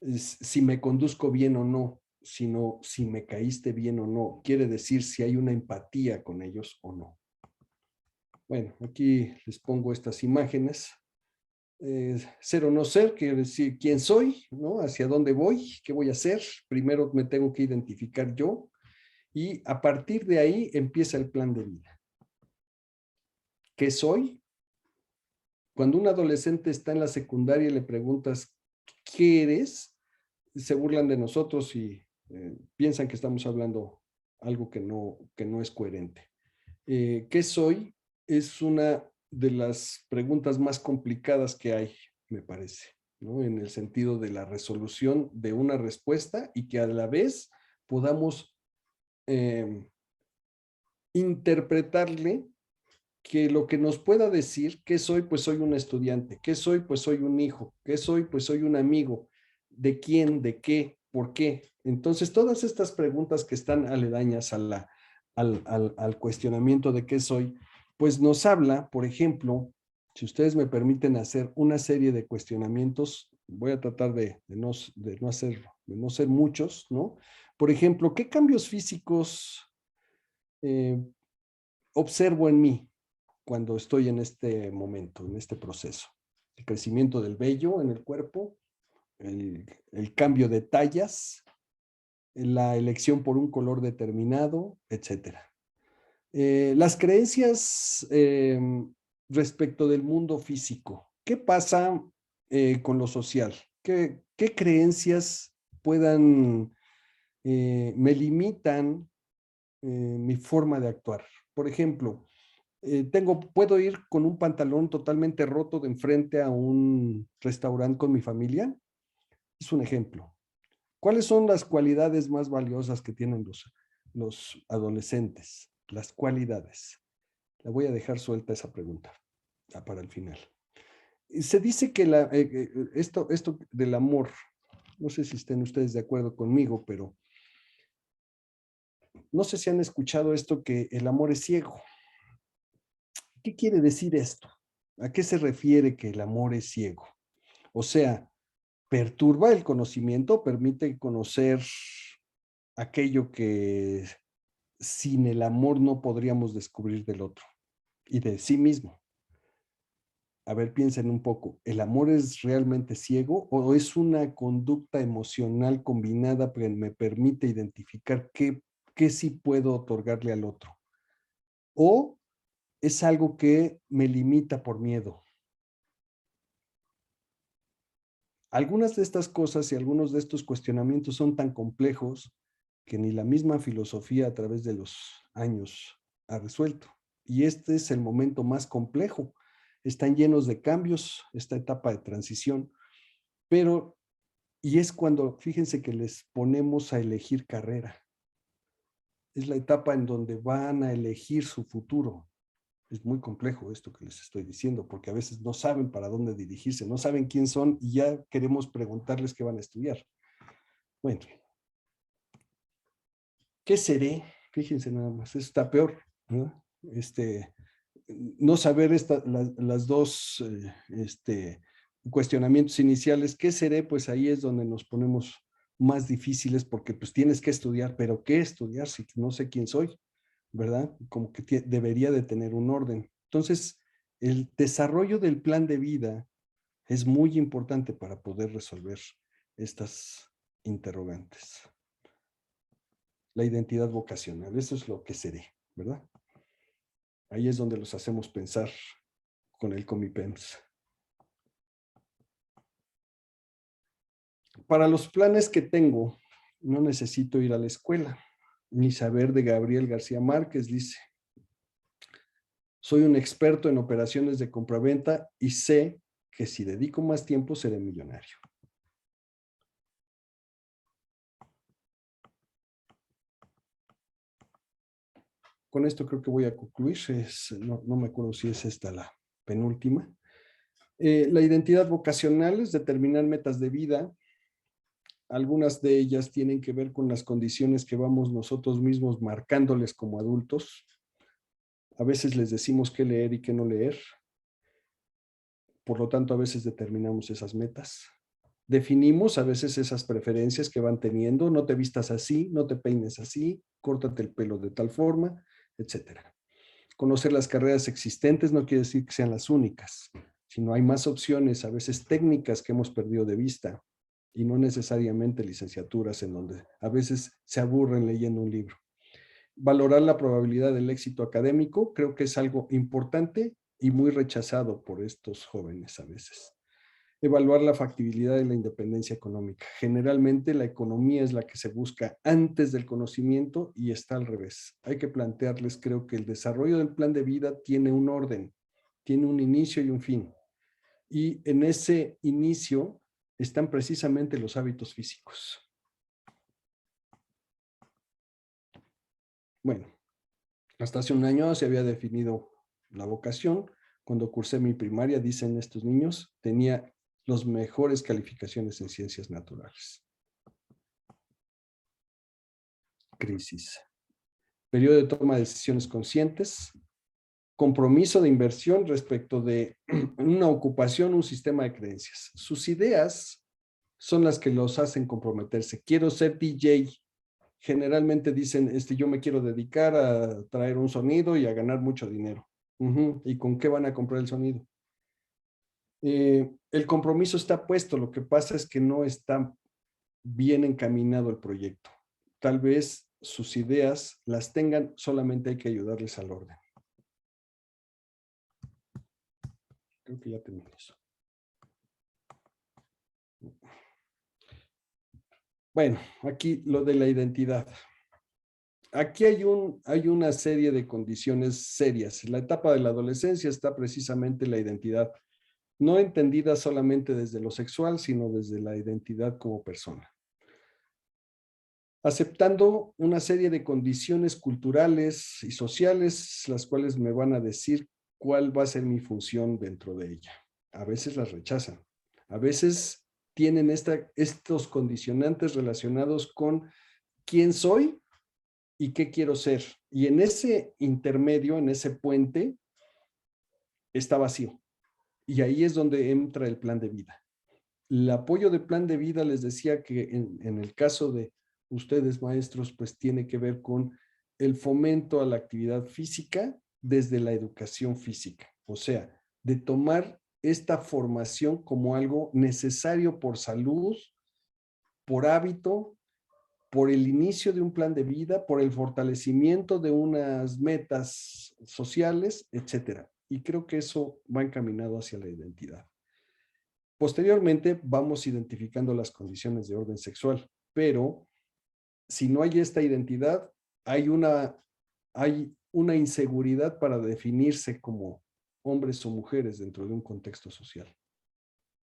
si me conduzco bien o no, sino si me caíste bien o no. Quiere decir si hay una empatía con ellos o no. Bueno, aquí les pongo estas imágenes. Ser o no ser, quiere decir quién soy, ¿no? Hacia dónde voy, qué voy a hacer. Primero me tengo que identificar yo y a partir de ahí empieza el plan de vida. ¿Qué soy? Cuando un adolescente está en la secundaria y le preguntas, ¿qué eres? Se burlan de nosotros y piensan que estamos hablando algo que no es coherente. ¿Qué soy? Es una de las preguntas más complicadas que hay, me parece, ¿no? En el sentido de la resolución de una respuesta y que a la vez podamos interpretarle que lo que nos pueda decir, ¿qué soy? Pues soy un estudiante. ¿Qué soy? Pues soy un hijo. ¿Qué soy? Pues soy un amigo. ¿De quién? ¿De qué? ¿Por qué? Entonces, todas estas preguntas que están aledañas al cuestionamiento de qué soy, pues nos habla, por ejemplo, si ustedes me permiten hacer una serie de cuestionamientos, voy a tratar de no ser muchos, ¿no? Por ejemplo, ¿qué cambios físicos observo en mí cuando estoy en este momento, en este proceso? El crecimiento del vello en el cuerpo, el cambio de tallas, la elección por un color determinado, etcétera. Las creencias respecto del mundo físico. ¿Qué pasa con lo social? ¿Qué creencias me limitan mi forma de actuar? Por ejemplo, puedo ir con un pantalón totalmente roto de enfrente a un restaurante con mi familia. Es un ejemplo. ¿Cuáles son las cualidades más valiosas que tienen los adolescentes? Las cualidades. La voy a dejar suelta esa pregunta para el final. Se dice que esto del amor, no sé si estén ustedes de acuerdo conmigo, pero no sé si han escuchado esto que el amor es ciego. ¿Qué quiere decir esto? ¿A qué se refiere que el amor es ciego? O sea, perturba el conocimiento, permite conocer aquello que sin el amor no podríamos descubrir del otro y de sí mismo. A ver, piensen un poco, ¿el amor es realmente ciego o es una conducta emocional combinada que me permite identificar qué sí puedo otorgarle al otro? ¿O es algo que me limita por miedo? Algunas de estas cosas y algunos de estos cuestionamientos son tan complejos que ni la misma filosofía a través de los años ha resuelto. Y este es el momento más complejo. Están llenos de cambios, esta etapa de transición, pero, y es cuando, fíjense que les ponemos a elegir carrera. Es la etapa en donde van a elegir su futuro. Es muy complejo esto que les estoy diciendo, porque a veces no saben para dónde dirigirse, no saben quién son y ya queremos preguntarles qué van a estudiar. Bueno, ¿qué seré? Fíjense nada más, eso está peor, ¿no? No saber las dos cuestionamientos iniciales, ¿qué seré? Pues ahí es donde nos ponemos más difíciles porque pues tienes que estudiar, pero ¿qué estudiar si no sé quién soy? ¿Verdad? Como que debería de tener un orden. Entonces, el desarrollo del plan de vida es muy importante para poder resolver estas interrogantes. La identidad vocacional, eso es lo que seré, ¿verdad? Ahí es donde los hacemos pensar con el Comipems. Para los planes que tengo, no necesito ir a la escuela, ni saber de Gabriel García Márquez, dice. Soy un experto en operaciones de compraventa y sé que si dedico más tiempo seré millonario. Con esto creo que voy a concluir. No me acuerdo si es esta la penúltima. La identidad vocacional es determinar metas de vida. Algunas de ellas tienen que ver con las condiciones que vamos nosotros mismos marcándoles como adultos. A veces les decimos qué leer y qué no leer. Por lo tanto, a veces determinamos esas metas. Definimos a veces esas preferencias que van teniendo. No te vistas así, no te peines así, córtate el pelo de tal forma, etcétera. Conocer las carreras existentes no quiere decir que sean las únicas, sino hay más opciones, a veces técnicas que hemos perdido de vista y no necesariamente licenciaturas en donde a veces se aburren leyendo un libro. Valorar la probabilidad del éxito académico creo que es algo importante y muy rechazado por estos jóvenes a veces. Evaluar la factibilidad de la independencia económica. Generalmente la economía es la que se busca antes del conocimiento y está al revés. Hay que plantearles, creo que el desarrollo del plan de vida tiene un orden, tiene un inicio y un fin. Y en ese inicio están precisamente los hábitos físicos. Bueno, hasta hace un año se había definido la vocación. Cuando cursé mi primaria, dicen estos niños, tenía las mejores calificaciones en ciencias naturales. Crisis. Periodo de toma de decisiones conscientes, compromiso de inversión respecto de una ocupación, un sistema de creencias. Sus ideas son las que los hacen comprometerse. Quiero ser DJ. Generalmente dicen, yo me quiero dedicar a traer un sonido y a ganar mucho dinero. ¿Y con qué van a comprar el sonido? El compromiso está puesto, lo que pasa es que no está bien encaminado el proyecto. Tal vez sus ideas las tengan, solamente hay que ayudarles al orden. Creo que ya terminé eso. Bueno, aquí lo de la identidad. Aquí hay una serie de condiciones serias. En la etapa de la adolescencia está precisamente la identidad, no entendida solamente desde lo sexual, sino desde la identidad como persona. Aceptando una serie de condiciones culturales y sociales, las cuales me van a decir cuál va a ser mi función dentro de ella. A veces las rechazan, a veces tienen estos condicionantes relacionados con quién soy y qué quiero ser. Y en ese intermedio, en ese puente, está vacío. Y ahí es donde entra el plan de vida. El apoyo de plan de vida, les decía que en el caso de ustedes, maestros, pues tiene que ver con el fomento a la actividad física desde la educación física. O sea, de tomar esta formación como algo necesario por salud, por hábito, por el inicio de un plan de vida, por el fortalecimiento de unas metas sociales, etcétera. Y creo que eso va encaminado hacia la identidad. Posteriormente vamos identificando las condiciones de orden sexual, pero si no hay esta identidad, hay una inseguridad para definirse como hombres o mujeres dentro de un contexto social.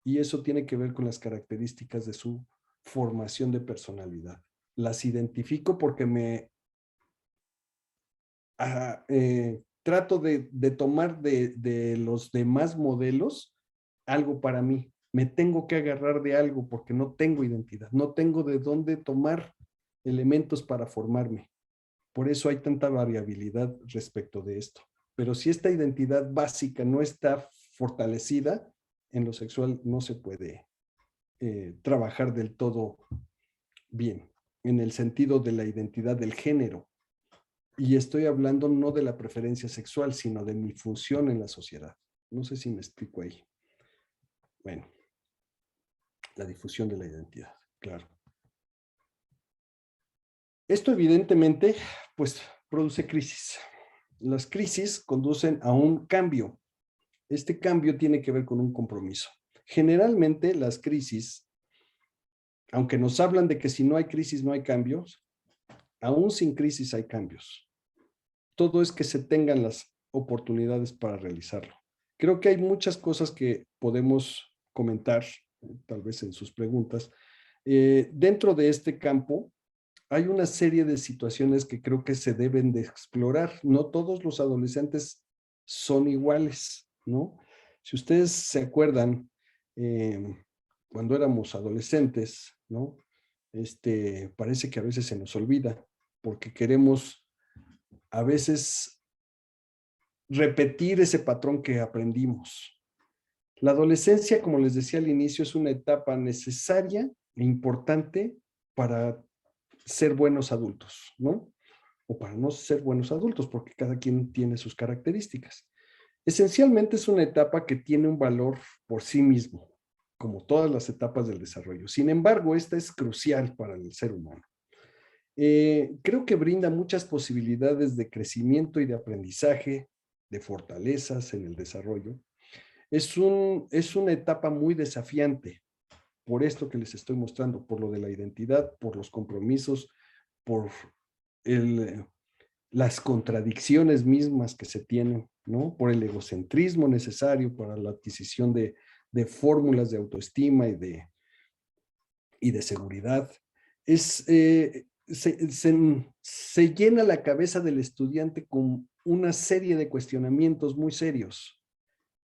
Y eso tiene que ver con las características de su formación de personalidad. Las identifico porque trato de tomar de los demás modelos algo para mí. Me tengo que agarrar de algo porque no tengo identidad, no tengo de dónde tomar elementos para formarme. Por eso hay tanta variabilidad respecto de esto. Pero si esta identidad básica no está fortalecida, en lo sexual no se puede trabajar del todo bien, en el sentido de la identidad del género. Y estoy hablando no de la preferencia sexual, sino de mi función en la sociedad. No sé si me explico ahí. Bueno, la difusión de la identidad, claro. Esto evidentemente, pues, produce crisis. Las crisis conducen a un cambio. Este cambio tiene que ver con un compromiso. Generalmente las crisis, aunque nos hablan de que si no hay crisis no hay cambios, aún sin crisis hay cambios. Todo es que se tengan las oportunidades para realizarlo. Creo que hay muchas cosas que podemos comentar, tal vez en sus preguntas. Dentro de este campo, hay una serie de situaciones que creo que se deben de explorar. No todos los adolescentes son iguales, ¿no? Si ustedes se acuerdan, cuando éramos adolescentes, ¿no? Parece que a veces se nos olvida porque queremos a veces repetir ese patrón que aprendimos. La adolescencia, como les decía al inicio, es una etapa necesaria e importante para ser buenos adultos, ¿no? O para no ser buenos adultos, porque cada quien tiene sus características. Esencialmente es una etapa que tiene un valor por sí mismo, como todas las etapas del desarrollo. Sin embargo, esta es crucial para el ser humano. Creo que brinda muchas posibilidades de crecimiento y de aprendizaje, de fortalezas en el desarrollo. Es una etapa muy desafiante por esto que les estoy mostrando, por lo de la identidad, por los compromisos, por el, las contradicciones mismas que se tienen, ¿no? Por el egocentrismo necesario para la adquisición de fórmulas de autoestima y de seguridad. Se llena la cabeza del estudiante con una serie de cuestionamientos muy serios.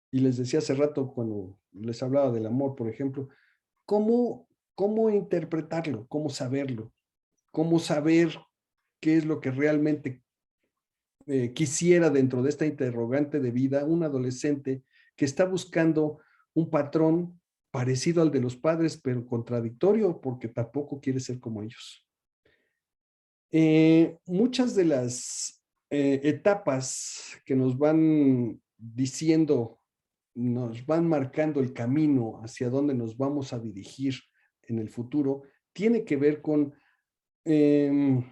Y les decía hace rato, cuando les hablaba del amor, por ejemplo, ¿cómo interpretarlo? ¿Cómo saberlo? ¿Cómo saber qué es lo que realmente quisiera dentro de esta interrogante de vida un adolescente que está buscando un patrón parecido al de los padres, pero contradictorio porque tampoco quiere ser como ellos? Muchas de las etapas que nos van diciendo nos van marcando el camino hacia dónde nos vamos a dirigir en el futuro, tiene que ver em,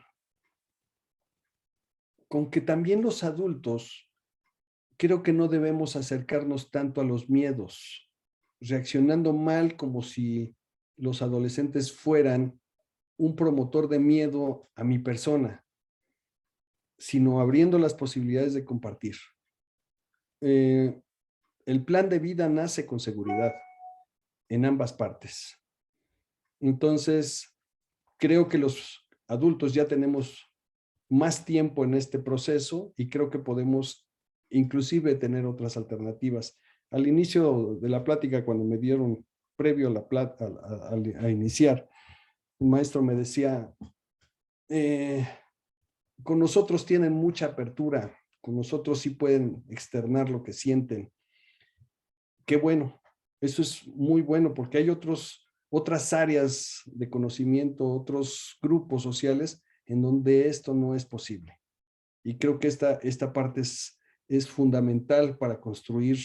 con que también los adultos creo que no debemos acercarnos tanto a los miedos, reaccionando mal como si los adolescentes fueran un promotor de miedo a mi persona, sino abriendo las posibilidades de compartir. El plan de vida nace con seguridad en ambas partes. Entonces, creo que los adultos ya tenemos más tiempo en este proceso y creo que podemos inclusive tener otras alternativas. Al inicio de la plática, cuando me dieron previo a, a iniciar, un maestro me decía, con nosotros tienen mucha apertura, con nosotros sí pueden externar lo que sienten. Qué bueno, eso es muy bueno porque hay otras áreas de conocimiento, otros grupos sociales en donde esto no es posible. Y creo que esta parte es fundamental para construir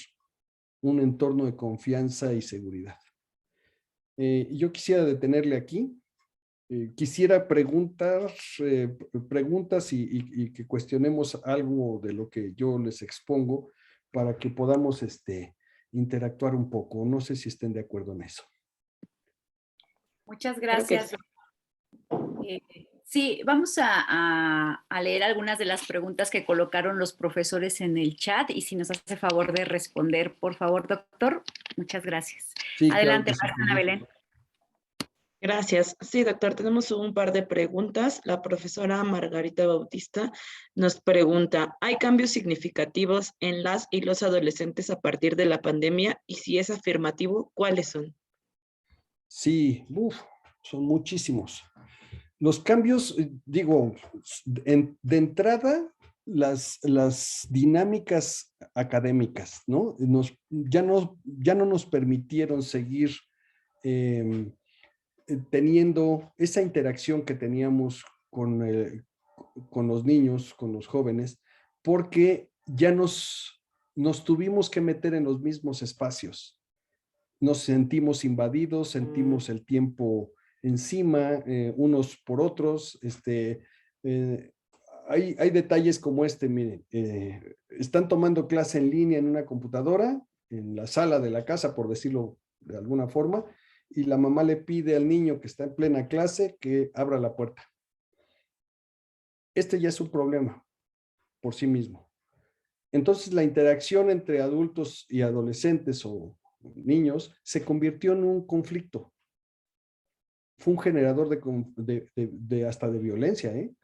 un entorno de confianza y seguridad. Yo quisiera detenerle aquí. Quisiera preguntas y que cuestionemos algo de lo que yo les expongo para que podamos interactuar un poco. No sé si estén de acuerdo en eso. Muchas Creo que gracias. sí. Sí, vamos a leer algunas de las preguntas que colocaron los profesores en el chat y si nos hace favor de responder, por favor, doctor. Muchas gracias. Sí, claro Adelante, que sí. Ana Belén. Gracias. Sí, doctor, tenemos un par de preguntas. La profesora Margarita Bautista nos pregunta, ¿hay cambios significativos en las y los adolescentes a partir de la pandemia? Y si es afirmativo, ¿cuáles son? Sí, son muchísimos. Los cambios, digo, de entrada, las dinámicas académicas, ¿no? Ya no nos permitieron seguir teniendo esa interacción que teníamos con los niños, con los jóvenes, porque ya nos tuvimos que meter en los mismos espacios. Nos sentimos invadidos, sentimos el tiempo encima, unos por otros. Hay detalles como miren, están tomando clase en línea en una computadora, en la sala de la casa, por decirlo de alguna forma, y la mamá le pide al niño que está en plena clase que abra la puerta. Ya es un problema por sí mismo. Entonces la interacción entre adultos y adolescentes o niños se convirtió en un conflicto. Fue un generador hasta de violencia, ¿eh?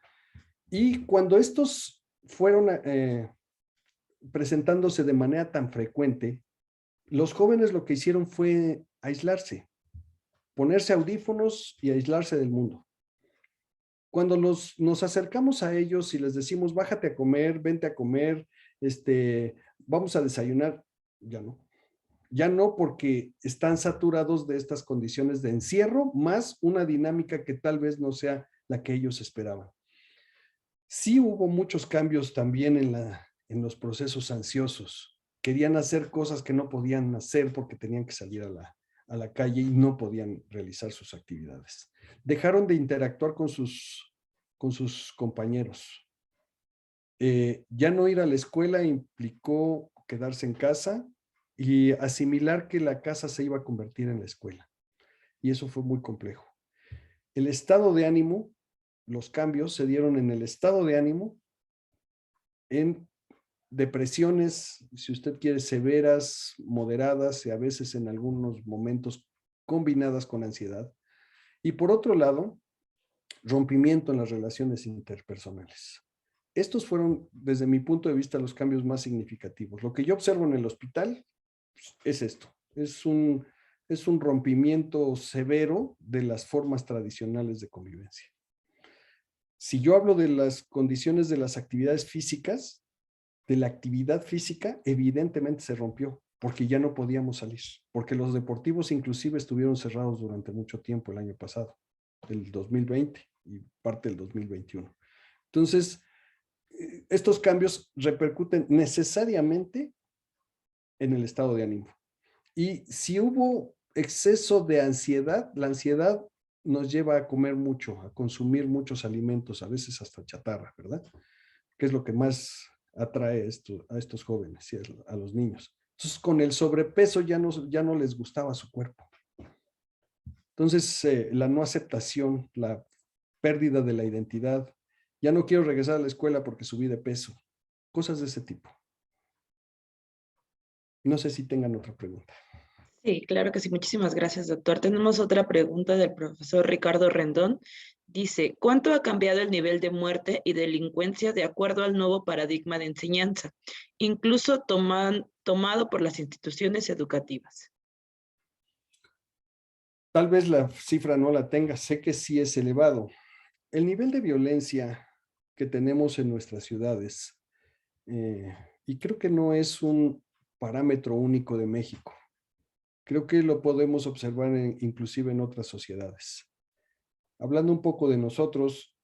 Y cuando estos fueron presentándose de manera tan frecuente, los jóvenes lo que hicieron fue aislarse, ponerse audífonos y aislarse del mundo. Cuando nos acercamos a ellos y les decimos, bájate a comer, vente a comer, vamos a desayunar, ya no. Ya no, porque están saturados de estas condiciones de encierro, más una dinámica que tal vez no sea la que ellos esperaban. Sí hubo muchos cambios también en los procesos ansiosos. Querían hacer cosas que no podían hacer porque tenían que salir a la calle y no podían realizar sus actividades. Dejaron de interactuar con sus compañeros. Ya no ir a la escuela implicó quedarse en casa y asimilar que la casa se iba a convertir en la escuela. Y eso fue muy complejo. El estado de ánimo, los cambios se dieron en el estado de ánimo, en depresiones, si usted quiere, severas, moderadas y a veces en algunos momentos combinadas con ansiedad. Y por otro lado, rompimiento en las relaciones interpersonales. Estos fueron, desde mi punto de vista, los cambios más significativos. Lo que yo observo en el hospital es esto, es un rompimiento severo de las formas tradicionales de convivencia. Si yo hablo de las condiciones de las actividades físicas, de la actividad física, evidentemente se rompió, porque ya no podíamos salir, porque los deportivos inclusive estuvieron cerrados durante mucho tiempo el año pasado, el 2020 y parte del 2021. Entonces, estos cambios repercuten necesariamente en el estado de ánimo. Y si hubo exceso de ansiedad, la ansiedad nos lleva a comer mucho, a consumir muchos alimentos, a veces hasta chatarra, ¿verdad? Que es lo que más atrae a estos jóvenes y a los niños. Entonces, con el sobrepeso ya no les gustaba su cuerpo. Entonces, la no aceptación, la pérdida de la identidad, ya no quiero regresar a la escuela porque subí de peso, cosas de ese tipo. No sé si tengan otra pregunta. Sí, claro que sí. Muchísimas gracias, doctor. Tenemos otra pregunta del profesor Ricardo Rendón. Dice, ¿cuánto ha cambiado el nivel de muerte y delincuencia de acuerdo al nuevo paradigma de enseñanza, incluso tomado por las instituciones educativas? Tal vez la cifra no la tenga, sé que sí es elevado. El nivel de violencia que tenemos en nuestras ciudades, y creo que no es un parámetro único de México, creo que lo podemos observar inclusive en otras sociedades. Hablando un poco de nosotros,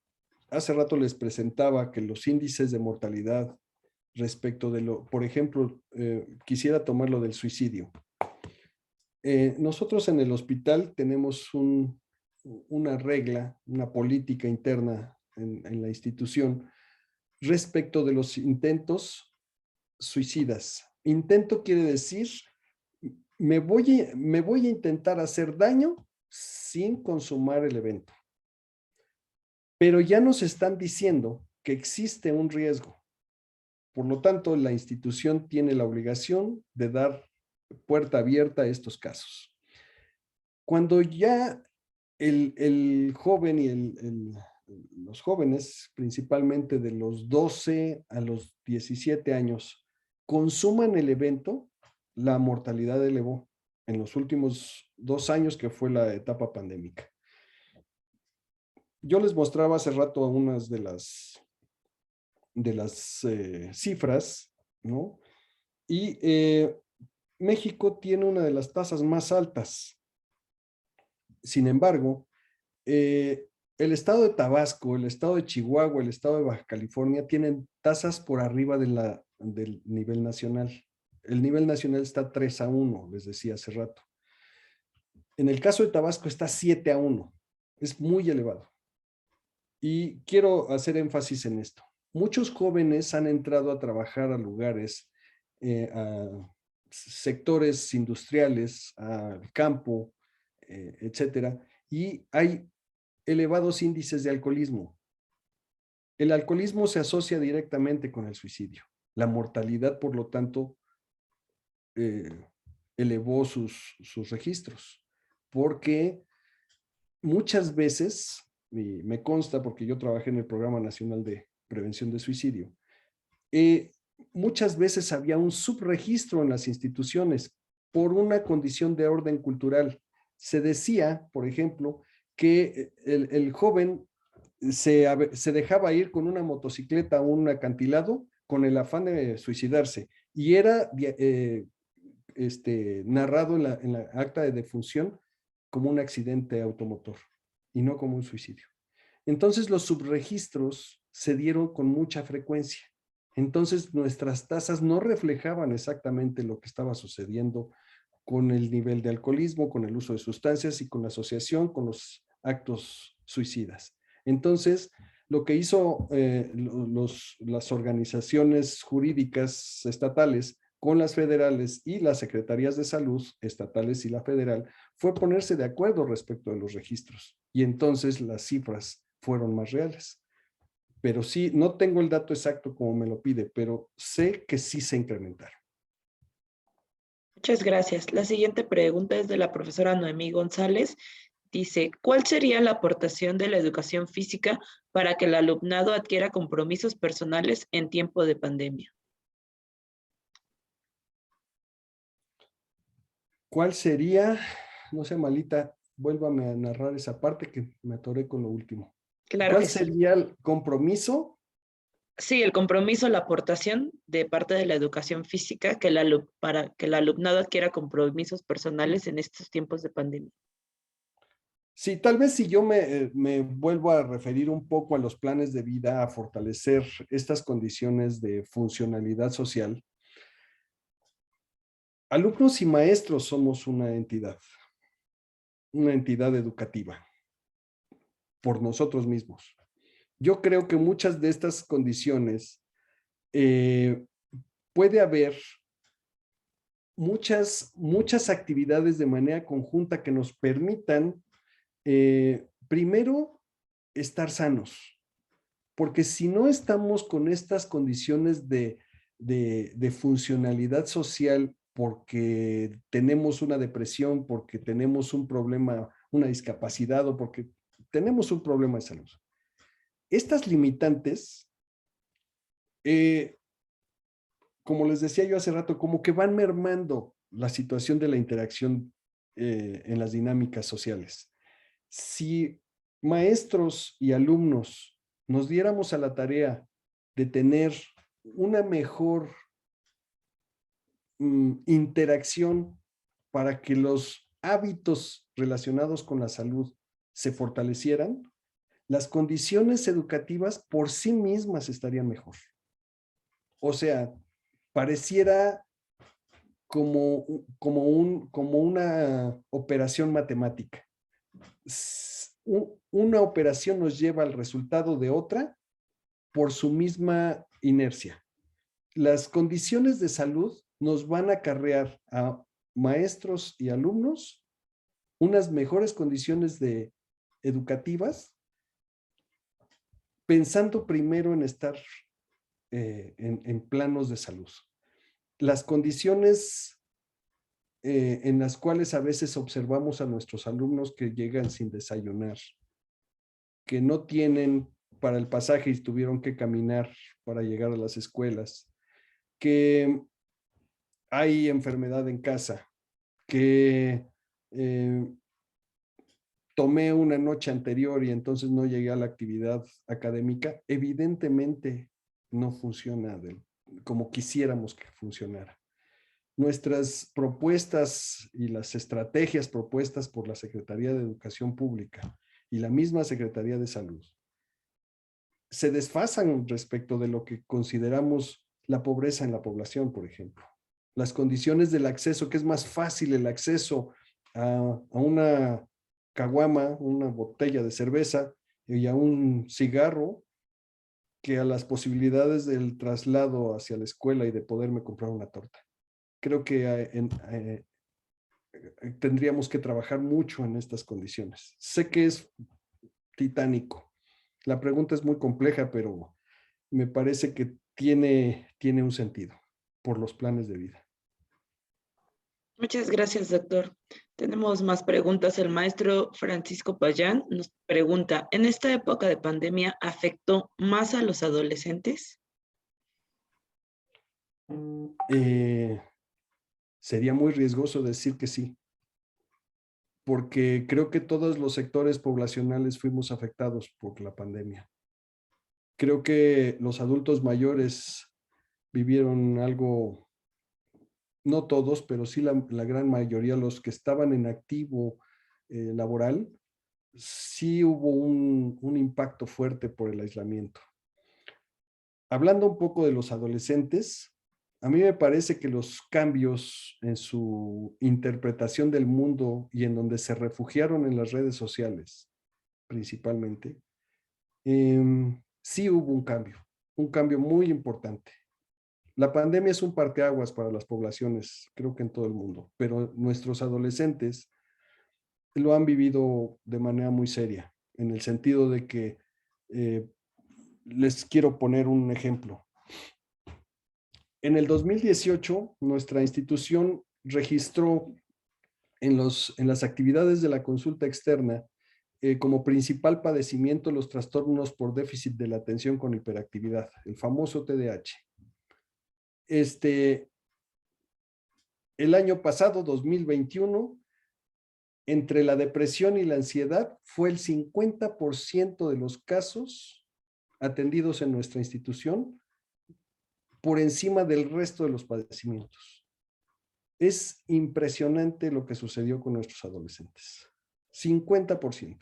hace rato les presentaba que los índices de mortalidad respecto de por ejemplo, quisiera tomar lo del suicidio. Nosotros en el hospital tenemos una regla, una política interna en la institución respecto de los intentos suicidas. Intento quiere decir, me voy a intentar hacer daño sin consumar el evento. Pero ya nos están diciendo que existe un riesgo. Por lo tanto, la institución tiene la obligación de dar puerta abierta a estos casos. Cuando ya el joven y los jóvenes, principalmente de los 12 a los 17 años, consuman el evento, la mortalidad elevó en los últimos 2 años que fue la etapa pandémica. Yo les mostraba hace rato algunas de las cifras, ¿no? Y México tiene una de las tasas más altas. Sin embargo, el estado de Tabasco, el estado de Chihuahua, el estado de Baja California tienen tasas por arriba del nivel nacional. El nivel nacional está 3-1, les decía hace rato. En el caso de Tabasco está 7-1. Es muy elevado. Y quiero hacer énfasis en esto. Muchos jóvenes han entrado a trabajar a lugares, a sectores industriales, al campo, etcétera, y hay elevados índices de alcoholismo. El alcoholismo se asocia directamente con el suicidio. La mortalidad, por lo tanto, elevó sus registros, porque muchas veces, y me consta porque yo trabajé en el Programa Nacional de Prevención de Suicidio, muchas veces había un subregistro en las instituciones por una condición de orden cultural. Se decía, por ejemplo, que el joven se dejaba ir con una motocicleta a un acantilado con el afán de suicidarse y era narrado en la acta de defunción como un accidente automotor y no como un suicidio. Entonces los subregistros se dieron con mucha frecuencia. Entonces nuestras tasas no reflejaban exactamente lo que estaba sucediendo con el nivel de alcoholismo, con el uso de sustancias y con la asociación con los actos suicidas. Entonces, lo que hizo las organizaciones jurídicas estatales con las federales y las secretarías de salud estatales y la federal fue ponerse de acuerdo respecto de los registros. Y entonces las cifras fueron más reales. Pero sí, no tengo el dato exacto como me lo pide, pero sé que sí se incrementaron. Muchas gracias. La siguiente pregunta es de la profesora Noemí González. Dice, ¿cuál sería la aportación de la educación física para que el alumnado adquiera compromisos personales en tiempo de pandemia? ¿Cuál sería? No sé, Malita, vuélvame a narrar esa parte que me atoré con lo último. Claro ¿Cuál que sí. sería el compromiso? Sí, el compromiso, la aportación de parte de la educación física para que el alumnado adquiera compromisos personales en estos tiempos de pandemia. Sí, tal vez si yo me vuelvo a referir un poco a los planes de vida, a fortalecer estas condiciones de funcionalidad social, Alumnos y maestros somos una entidad educativa por nosotros mismos. Yo creo que muchas de estas condiciones puede haber muchas actividades de manera conjunta que nos permitan, primero, estar sanos. Porque si no estamos con estas condiciones de funcionalidad social, porque tenemos una depresión, porque tenemos un problema, una discapacidad o porque tenemos un problema de salud. Estas limitantes, como les decía yo hace rato, como que van mermando la situación de la interacción en las dinámicas sociales. Si maestros y alumnos nos diéramos a la tarea de tener una mejor interacción para que los hábitos relacionados con la salud se fortalecieran, las condiciones educativas por sí mismas estarían mejor. O sea, pareciera como una operación matemática. Una operación nos lleva al resultado de otra por su misma inercia. Las condiciones de salud nos van a acarrear a maestros y alumnos unas mejores condiciones educativas, pensando primero en estar en planos de salud. Las condiciones en las cuales a veces observamos a nuestros alumnos que llegan sin desayunar, que no tienen para el pasaje y tuvieron que caminar para llegar a las escuelas, que hay enfermedad en casa, que tomé una noche anterior y entonces no llegué a la actividad académica, evidentemente no funciona como quisiéramos que funcionara. Nuestras propuestas y las estrategias propuestas por la Secretaría de Educación Pública y la misma Secretaría de Salud se desfasan respecto de lo que consideramos la pobreza en la población, por ejemplo. Las condiciones del acceso, que es más fácil el acceso a una caguama, una botella de cerveza y a un cigarro, que a las posibilidades del traslado hacia la escuela y de poderme comprar una torta. Creo que tendríamos que trabajar mucho en estas condiciones. Sé que es titánico. La pregunta es muy compleja, pero me parece que tiene un sentido por los planes de vida. Muchas gracias, doctor. Tenemos más preguntas. El maestro Francisco Payán nos pregunta, ¿en esta época de pandemia afectó más a los adolescentes? Sería muy riesgoso decir que sí, porque creo que todos los sectores poblacionales fuimos afectados por la pandemia. Creo que los adultos mayores vivieron algo, no todos, pero sí la gran mayoría, los que estaban en activo laboral, sí hubo un impacto fuerte por el aislamiento. Hablando un poco de los adolescentes, a mí me parece que los cambios en su interpretación del mundo y en donde se refugiaron en las redes sociales, principalmente, sí hubo un cambio muy importante. La pandemia es un parteaguas para las poblaciones, creo que en todo el mundo, pero nuestros adolescentes lo han vivido de manera muy seria, en el sentido de que les quiero poner un ejemplo. En el 2018, nuestra institución registró en las actividades de la consulta externa como principal padecimiento los trastornos por déficit de la atención con hiperactividad, el famoso TDAH. El año pasado, 2021, entre la depresión y la ansiedad, fue el 50% de los casos atendidos en nuestra institución por encima del resto de los padecimientos. Es impresionante lo que sucedió con nuestros adolescentes. 50%.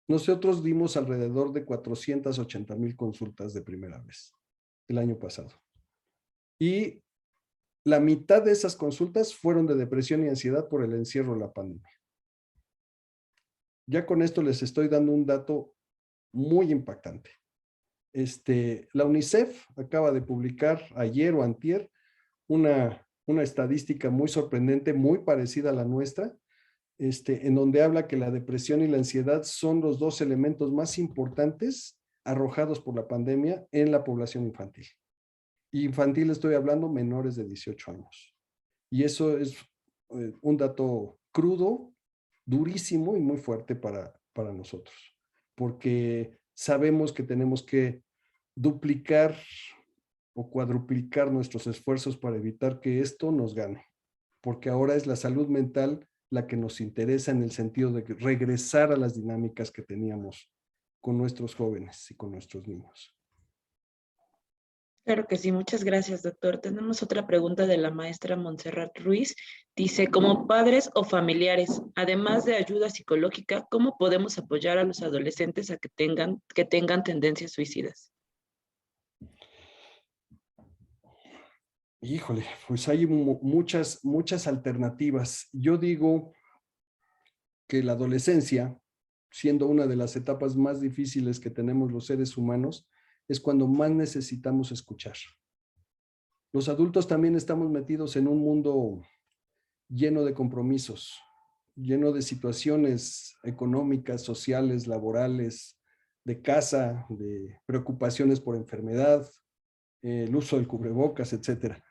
Nosotros dimos alrededor de 480,000 consultas de primera vez el año pasado. Y la mitad de esas consultas fueron de depresión y ansiedad por el encierro de la pandemia. Ya con esto les estoy dando un dato muy impactante. La UNICEF acaba de publicar ayer o antier una estadística muy sorprendente, muy parecida a la nuestra, en donde habla que la depresión y la ansiedad son los dos elementos más importantes arrojados por la pandemia en la población infantil. Infantil estoy hablando menores de 18 años. Y eso es un dato crudo, durísimo y muy fuerte para nosotros, porque sabemos que tenemos que duplicar o cuadruplicar nuestros esfuerzos para evitar que esto nos gane, porque ahora es la salud mental la que nos interesa en el sentido de regresar a las dinámicas que teníamos con nuestros jóvenes y con nuestros niños. Claro que sí, muchas gracias, doctor. Tenemos otra pregunta de la maestra Montserrat Ruiz. Dice, como padres o familiares, además de ayuda psicológica, ¿cómo podemos apoyar a los adolescentes a que tengan tendencias suicidas? Híjole, pues hay muchas alternativas. Yo digo que la adolescencia, siendo una de las etapas más difíciles que tenemos los seres humanos, es cuando más necesitamos escuchar. Los adultos también estamos metidos en un mundo lleno de compromisos, lleno de situaciones económicas, sociales, laborales, de casa, de preocupaciones por enfermedad, el uso del cubrebocas, etcétera.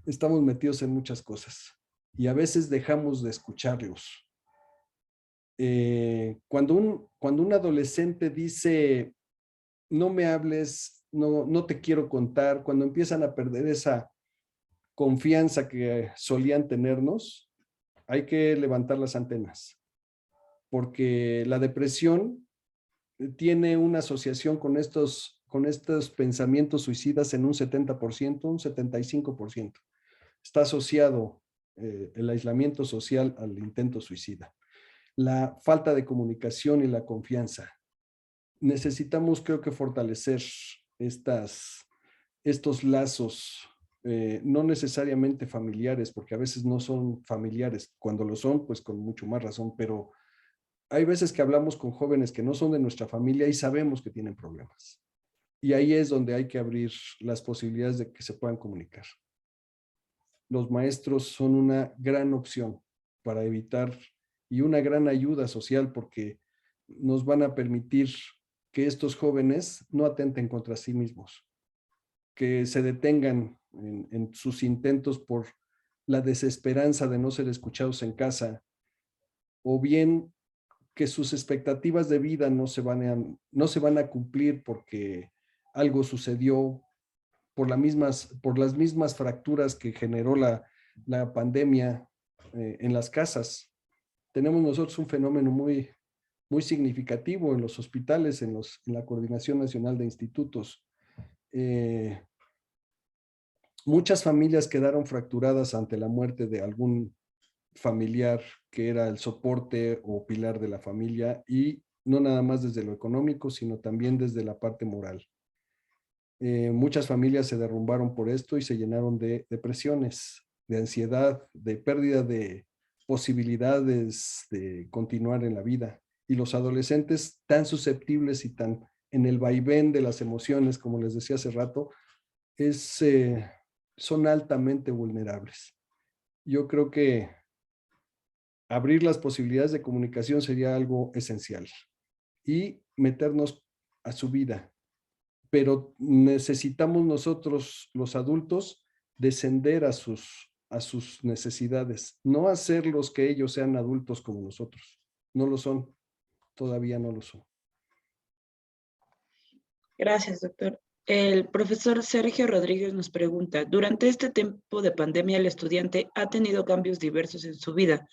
Estamos metidos en muchas cosas y a veces dejamos de escucharlos. Cuando un adolescente dice, no me hables, no te quiero contar, cuando empiezan a perder esa confianza que solían tenernos, hay que levantar las antenas, porque la depresión tiene una asociación con estos pensamientos suicidas en un 70%, un 75%. Está asociado el aislamiento social al intento suicida. La falta de comunicación y la confianza. Necesitamos, creo que, fortalecer estos lazos, no necesariamente familiares, porque a veces no son familiares. Cuando lo son, pues con mucho más razón, pero hay veces que hablamos con jóvenes que no son de nuestra familia y sabemos que tienen problemas. Y ahí es donde hay que abrir las posibilidades de que se puedan comunicar. Los maestros son una gran opción para evitar y una gran ayuda social, porque nos van a permitir que estos jóvenes no atenten contra sí mismos, que se detengan en sus intentos por la desesperanza de no ser escuchados en casa, o bien que sus expectativas de vida no se van a cumplir porque algo sucedió por las mismas fracturas que generó la pandemia en las casas. Tenemos nosotros un fenómeno muy significativo en los hospitales, en la Coordinación Nacional de Institutos. Muchas familias quedaron fracturadas ante la muerte de algún familiar que era el soporte o pilar de la familia, y no nada más desde lo económico, sino también desde la parte moral. Muchas familias se derrumbaron por esto y se llenaron de depresiones, de ansiedad, de pérdida de posibilidades de continuar en la vida. Y los adolescentes, tan susceptibles y tan en el vaivén de las emociones, como les decía hace rato, son altamente vulnerables. Yo creo que abrir las posibilidades de comunicación sería algo esencial y meternos a su vida. Pero necesitamos nosotros, los adultos, descender a sus necesidades, no hacerlos que ellos sean adultos como nosotros. No lo son, todavía no lo son. Gracias, doctor. El profesor Sergio Rodríguez nos pregunta, durante este tiempo de pandemia, el estudiante ha tenido cambios diversos en su vida.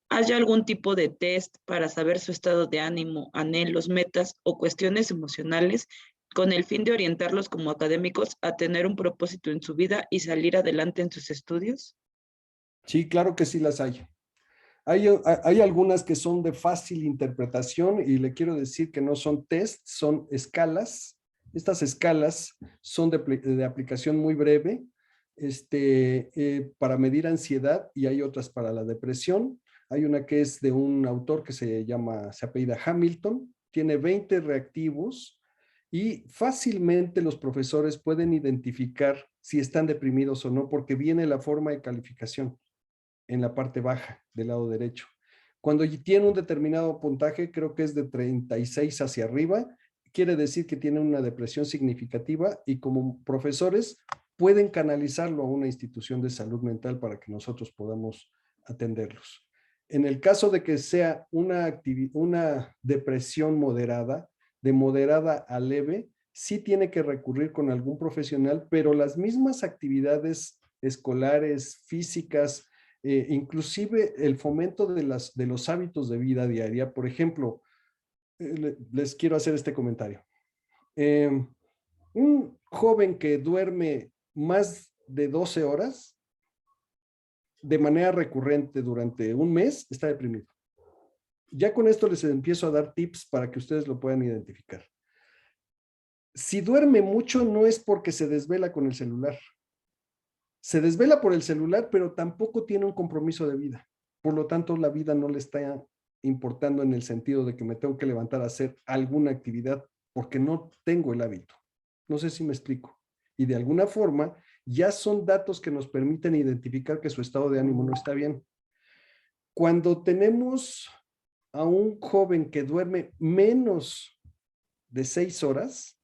¿Hay algún tipo de test para saber su estado de ánimo, anhelos, metas o cuestiones emocionales con el fin de orientarlos como académicos a tener un propósito en su vida y salir adelante en sus estudios? Sí, claro que sí las hay. Hay algunas que son de fácil interpretación y le quiero decir que no son test, son escalas. Estas escalas son de aplicación muy breve. para medir ansiedad, y hay otras para la depresión. Hay una que es de un autor que se apellida Hamilton, tiene 20 reactivos y fácilmente los profesores pueden identificar si están deprimidos o no, porque viene la forma de calificación en la parte baja del lado derecho. Cuando tiene un determinado puntaje, creo que es de 36 hacia arriba, quiere decir que tiene una depresión significativa, y como profesores pueden canalizarlo a una institución de salud mental para que nosotros podamos atenderlos. En el caso de que sea una depresión moderada, de moderada a leve, sí tiene que recurrir con algún profesional, pero las mismas actividades escolares, físicas, inclusive el fomento de los hábitos de vida diaria. Por ejemplo, les quiero hacer este comentario. Un joven que duerme más de 12 horas de manera recurrente durante un mes está deprimido. Ya con esto les empiezo a dar tips para que ustedes lo puedan identificar. Si duerme mucho, no es porque se desvela con el celular. Se desvela por el celular, pero tampoco tiene un compromiso de vida. Por lo tanto, la vida no le está importando en el sentido de que me tengo que levantar a hacer alguna actividad porque no tengo el hábito. No sé si me explico. Y de alguna forma, ya son datos que nos permiten identificar que su estado de ánimo no está bien. Cuando tenemos a un joven que duerme menos de 6 horas,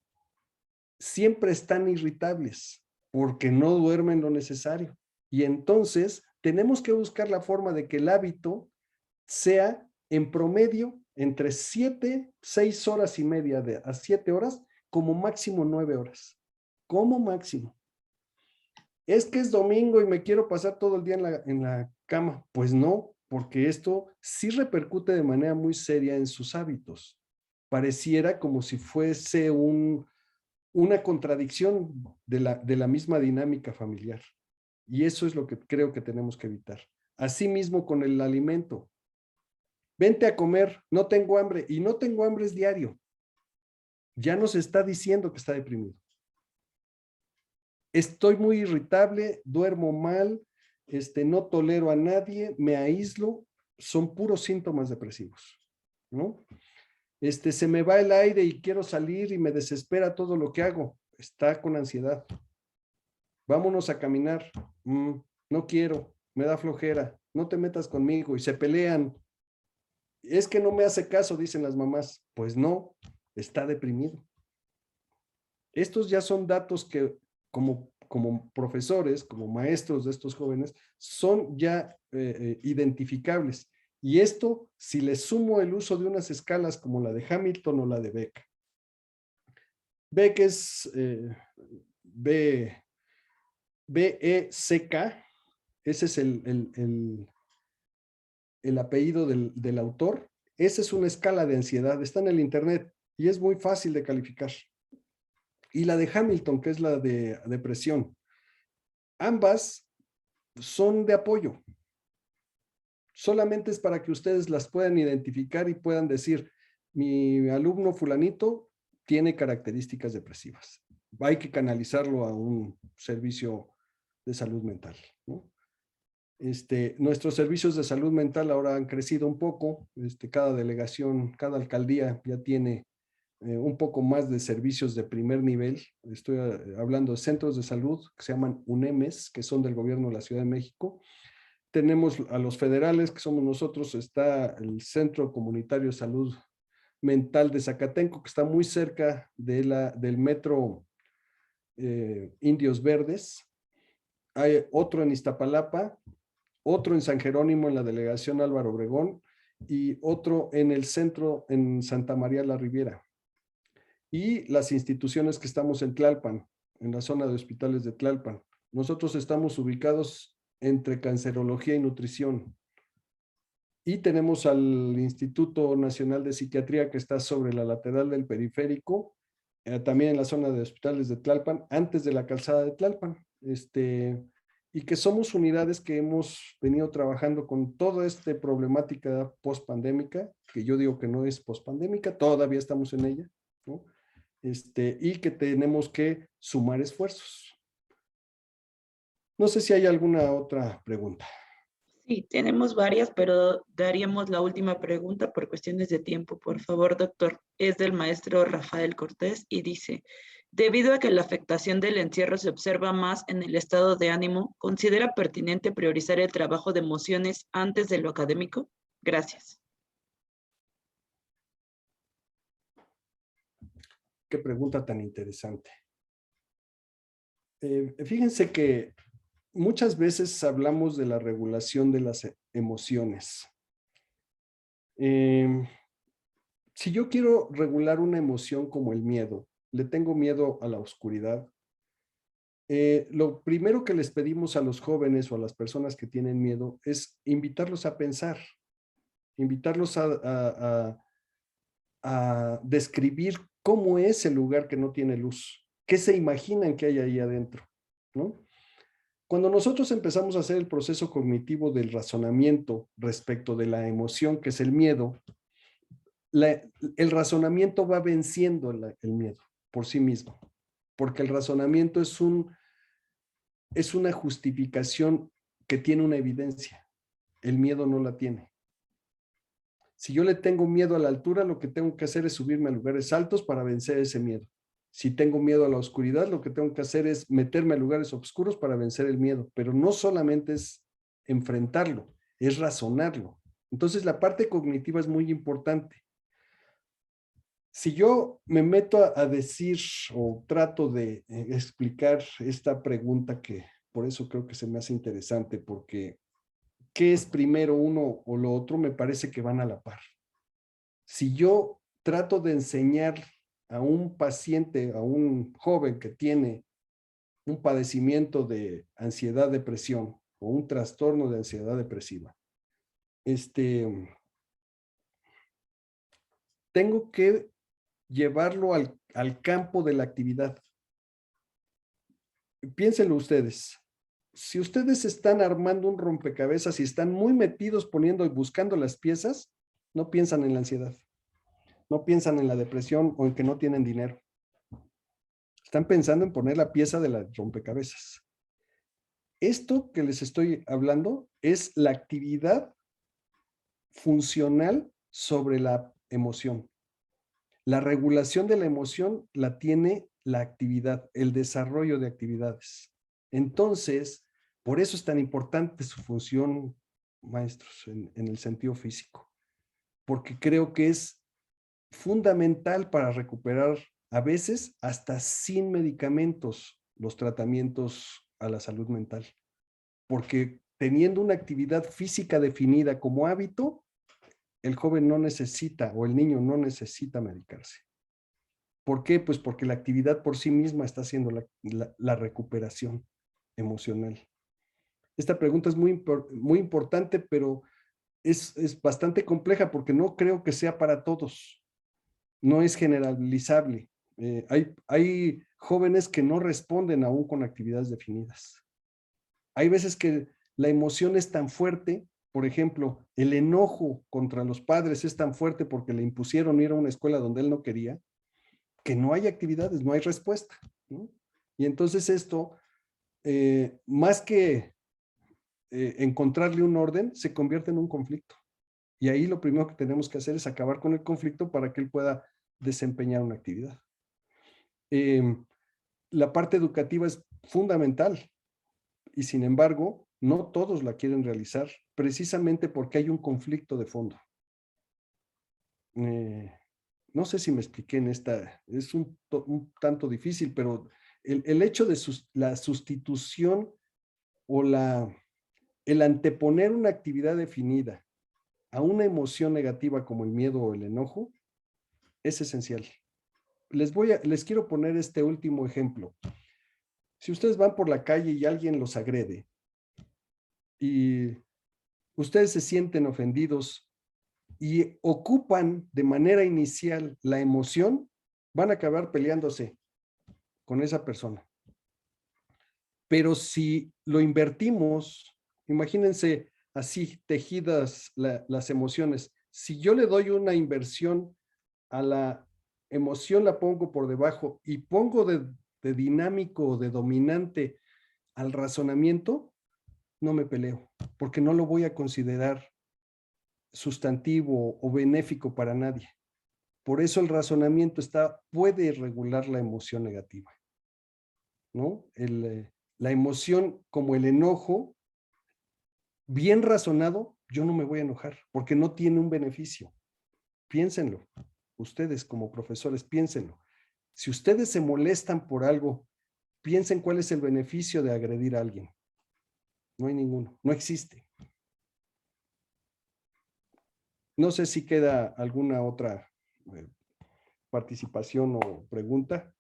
siempre están irritables porque no duermen lo necesario. Y entonces tenemos que buscar la forma de que el hábito sea en promedio entre 6 horas y media a 7 horas, como máximo 9 horas. Como máximo. Es que es domingo y me quiero pasar todo el día en la cama. Pues no, porque esto sí repercute de manera muy seria en sus hábitos. Pareciera como si fuese una contradicción de la misma dinámica familiar. Y eso es lo que creo que tenemos que evitar. Asimismo con el alimento. Vente a comer, no tengo hambre, y no tengo hambre es diario. Ya nos está diciendo que está deprimido. Estoy muy irritable, duermo mal, no tolero a nadie, me aíslo, son puros síntomas depresivos, ¿no? Se me va el aire y quiero salir y me desespera todo lo que hago, está con ansiedad. Vámonos a caminar, no quiero, me da flojera, no te metas conmigo, y se pelean. Es que no me hace caso, dicen las mamás. Pues no, está deprimido. Estos ya son datos que como profesores, como maestros de estos jóvenes, son ya identificables. Y esto, si le sumo el uso de unas escalas como la de Hamilton o la de Beck. Beck es BECK, ese es el apellido del autor. Esa es una escala de ansiedad, está en el internet y es muy fácil de calificar. Y la de Hamilton, que es la de depresión. Ambas son de apoyo. Solamente es para que ustedes las puedan identificar y puedan decir, mi alumno fulanito tiene características depresivas. Hay que canalizarlo a un servicio de salud mental, ¿no? Nuestros servicios de salud mental ahora han crecido un poco. Cada delegación, cada alcaldía ya tiene un poco más de servicios de primer nivel. Estoy hablando de centros de salud que se llaman UNEMES, que son del gobierno de la Ciudad de México. Tenemos a los federales, que somos nosotros. Está el Centro Comunitario de Salud Mental de Zacatenco, que está muy cerca del metro Indios Verdes. Hay otro en Iztapalapa, otro en San Jerónimo, en la delegación Álvaro Obregón, y otro en el centro, en Santa María la Riviera. Y las instituciones que estamos en Tlalpan, en la zona de hospitales de Tlalpan. Nosotros estamos ubicados entre cancerología y nutrición. Y tenemos al Instituto Nacional de Psiquiatría, que está sobre la lateral del periférico, también en la zona de hospitales de Tlalpan, antes de la calzada de Tlalpan. Y que somos unidades que hemos venido trabajando con toda esta problemática post-pandémica, que yo digo que no es post-pandémica, todavía estamos en ella, ¿no? Y que tenemos que sumar esfuerzos. No sé si hay alguna otra pregunta. Sí, tenemos varias, pero daríamos la última pregunta por cuestiones de tiempo. Por favor, doctor. Es del maestro Rafael Cortés y dice, debido a que la afectación del encierro se observa más en el estado de ánimo, ¿considera pertinente priorizar el trabajo de emociones antes de lo académico? Gracias. Qué pregunta tan interesante. Fíjense que muchas veces hablamos de la regulación de las emociones. Si yo quiero regular una emoción como el miedo, le tengo miedo a la oscuridad, lo primero que les pedimos a los jóvenes o a las personas que tienen miedo es invitarlos a pensar, invitarlos a describir cómo es el lugar que no tiene luz, qué se imaginan que hay ahí adentro, ¿no? Cuando nosotros empezamos a hacer el proceso cognitivo del razonamiento respecto de la emoción, que es el miedo, el razonamiento va venciendo el miedo por sí mismo, porque el razonamiento es una justificación que tiene una evidencia. El miedo no la tiene. Si yo le tengo miedo a la altura, lo que tengo que hacer es subirme a lugares altos para vencer ese miedo. Si tengo miedo a la oscuridad, lo que tengo que hacer es meterme a lugares oscuros para vencer el miedo. Pero no solamente es enfrentarlo, es razonarlo. Entonces la parte cognitiva es muy importante. Si yo me meto a decir o trato de explicar esta pregunta, que por eso creo que se me hace interesante, porque ¿qué es primero uno o lo otro? Me parece que van a la par. Si yo trato de enseñar a un paciente, a un joven que tiene un padecimiento de ansiedad, depresión o un trastorno de ansiedad depresiva, tengo que llevarlo al campo de la actividad. Piénsenlo ustedes. Si ustedes están armando un rompecabezas y están muy metidos poniendo y buscando las piezas, no piensan en la ansiedad, no piensan en la depresión o en que no tienen dinero. Están pensando en poner la pieza de la rompecabezas. Esto que les estoy hablando es la actividad funcional sobre la emoción. La regulación de la emoción la tiene la actividad, el desarrollo de actividades. Entonces, por eso es tan importante su función, maestros, en el sentido físico, porque creo que es fundamental para recuperar a veces hasta sin medicamentos los tratamientos a la salud mental, porque teniendo una actividad física definida como hábito, el joven no necesita o el niño no necesita medicarse. ¿Por qué? Pues porque la actividad por sí misma está haciendo la recuperación emocional. Esta pregunta es muy importante, pero es bastante compleja porque no creo que sea para todos. No es generalizable. Hay jóvenes que no responden aún con actividades definidas. Hay veces que la emoción es tan fuerte, por ejemplo, el enojo contra los padres es tan fuerte porque le impusieron ir a una escuela donde él no quería, que no hay actividades, no hay respuesta, ¿no? Y entonces esto, más que encontrarle un orden, se convierte en un conflicto. Y ahí lo primero que tenemos que hacer es acabar con el conflicto para que él pueda desempeñar una actividad. La parte educativa es fundamental y sin embargo, no todos la quieren realizar precisamente porque hay un conflicto de fondo. No sé si me expliqué en esta, es un tanto difícil, pero el hecho de la sustitución o el anteponer una actividad definida a una emoción negativa como el miedo o el enojo es esencial. Les quiero poner este último ejemplo. Si ustedes van por la calle y alguien los agrede y ustedes se sienten ofendidos y ocupan de manera inicial la emoción, van a acabar peleándose con esa persona. Pero si lo invertimos, imagínense así tejidas las emociones. Si yo le doy una inversión a la emoción, la pongo por debajo y pongo de dinámico, de dominante al razonamiento, no me peleo, porque no lo voy a considerar sustantivo o benéfico para nadie. Por eso el razonamiento puede regular la emoción negativa, ¿no? La emoción como el enojo, bien razonado, yo no me voy a enojar, porque no tiene un beneficio. Piénsenlo, ustedes como profesores, piénsenlo. Si ustedes se molestan por algo, piensen cuál es el beneficio de agredir a alguien. No hay ninguno, no existe. No sé si queda alguna otra participación o pregunta.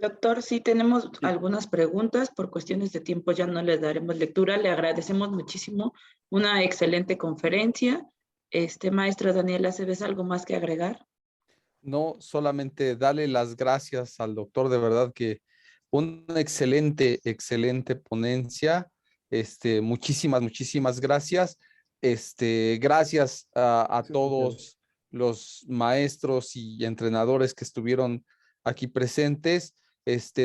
Doctor, sí tenemos Sí. algunas preguntas. Por cuestiones de tiempo ya no le daremos lectura. Le agradecemos muchísimo. Una excelente conferencia. Maestra Daniela, ¿se ves algo más que agregar? No, solamente darle las gracias al doctor, de verdad que una excelente, excelente ponencia. Muchísimas gracias. Gracias a Gracias a ustedes. todos los maestros y entrenadores que estuvieron aquí presentes.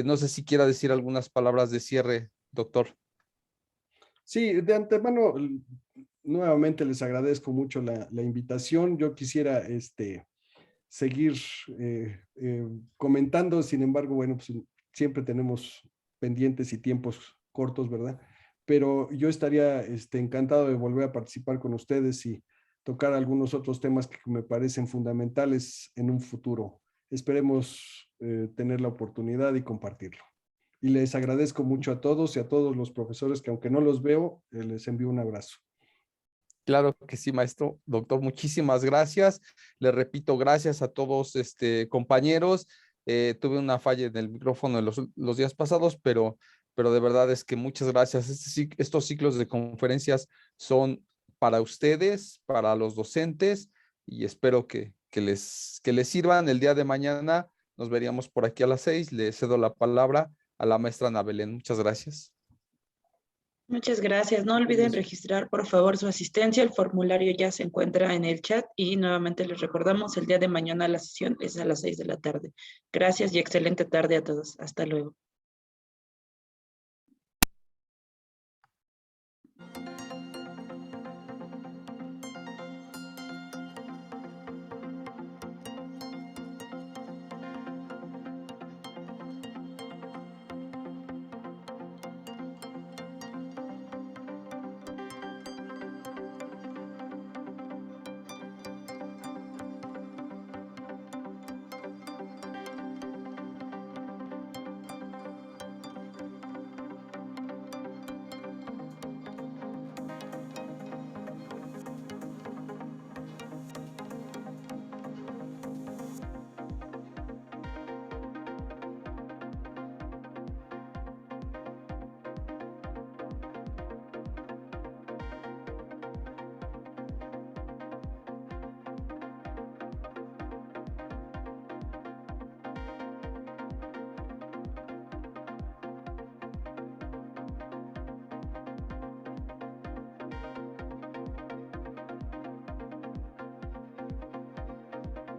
No sé si quiera decir algunas palabras de cierre, doctor. Sí, de antemano, nuevamente les agradezco mucho la invitación. Yo quisiera seguir comentando, sin embargo, bueno, pues siempre tenemos pendientes y tiempos cortos, ¿verdad? Pero yo estaría encantado de volver a participar con ustedes y tocar algunos otros temas que me parecen fundamentales en un futuro. Esperemos tener la oportunidad y compartirlo. Y les agradezco mucho a todos y a todos los profesores que aunque no los veo, les envío un abrazo. Claro que sí, maestro. Doctor, muchísimas gracias. Le repito, gracias a todos, compañeros. Tuve una falla en el micrófono en los días pasados, pero de verdad es que muchas gracias. Estos ciclos de conferencias son para ustedes, para los docentes, y espero que les sirvan. El día de mañana nos veríamos por aquí a las 6. Le cedo la palabra a la maestra Ana Belén. Muchas gracias. Muchas gracias. No olviden registrar, por favor, su asistencia. El formulario ya se encuentra en el chat y nuevamente les recordamos, el día de mañana la sesión es a las 6 de la tarde. Gracias y excelente tarde a todos. Hasta luego.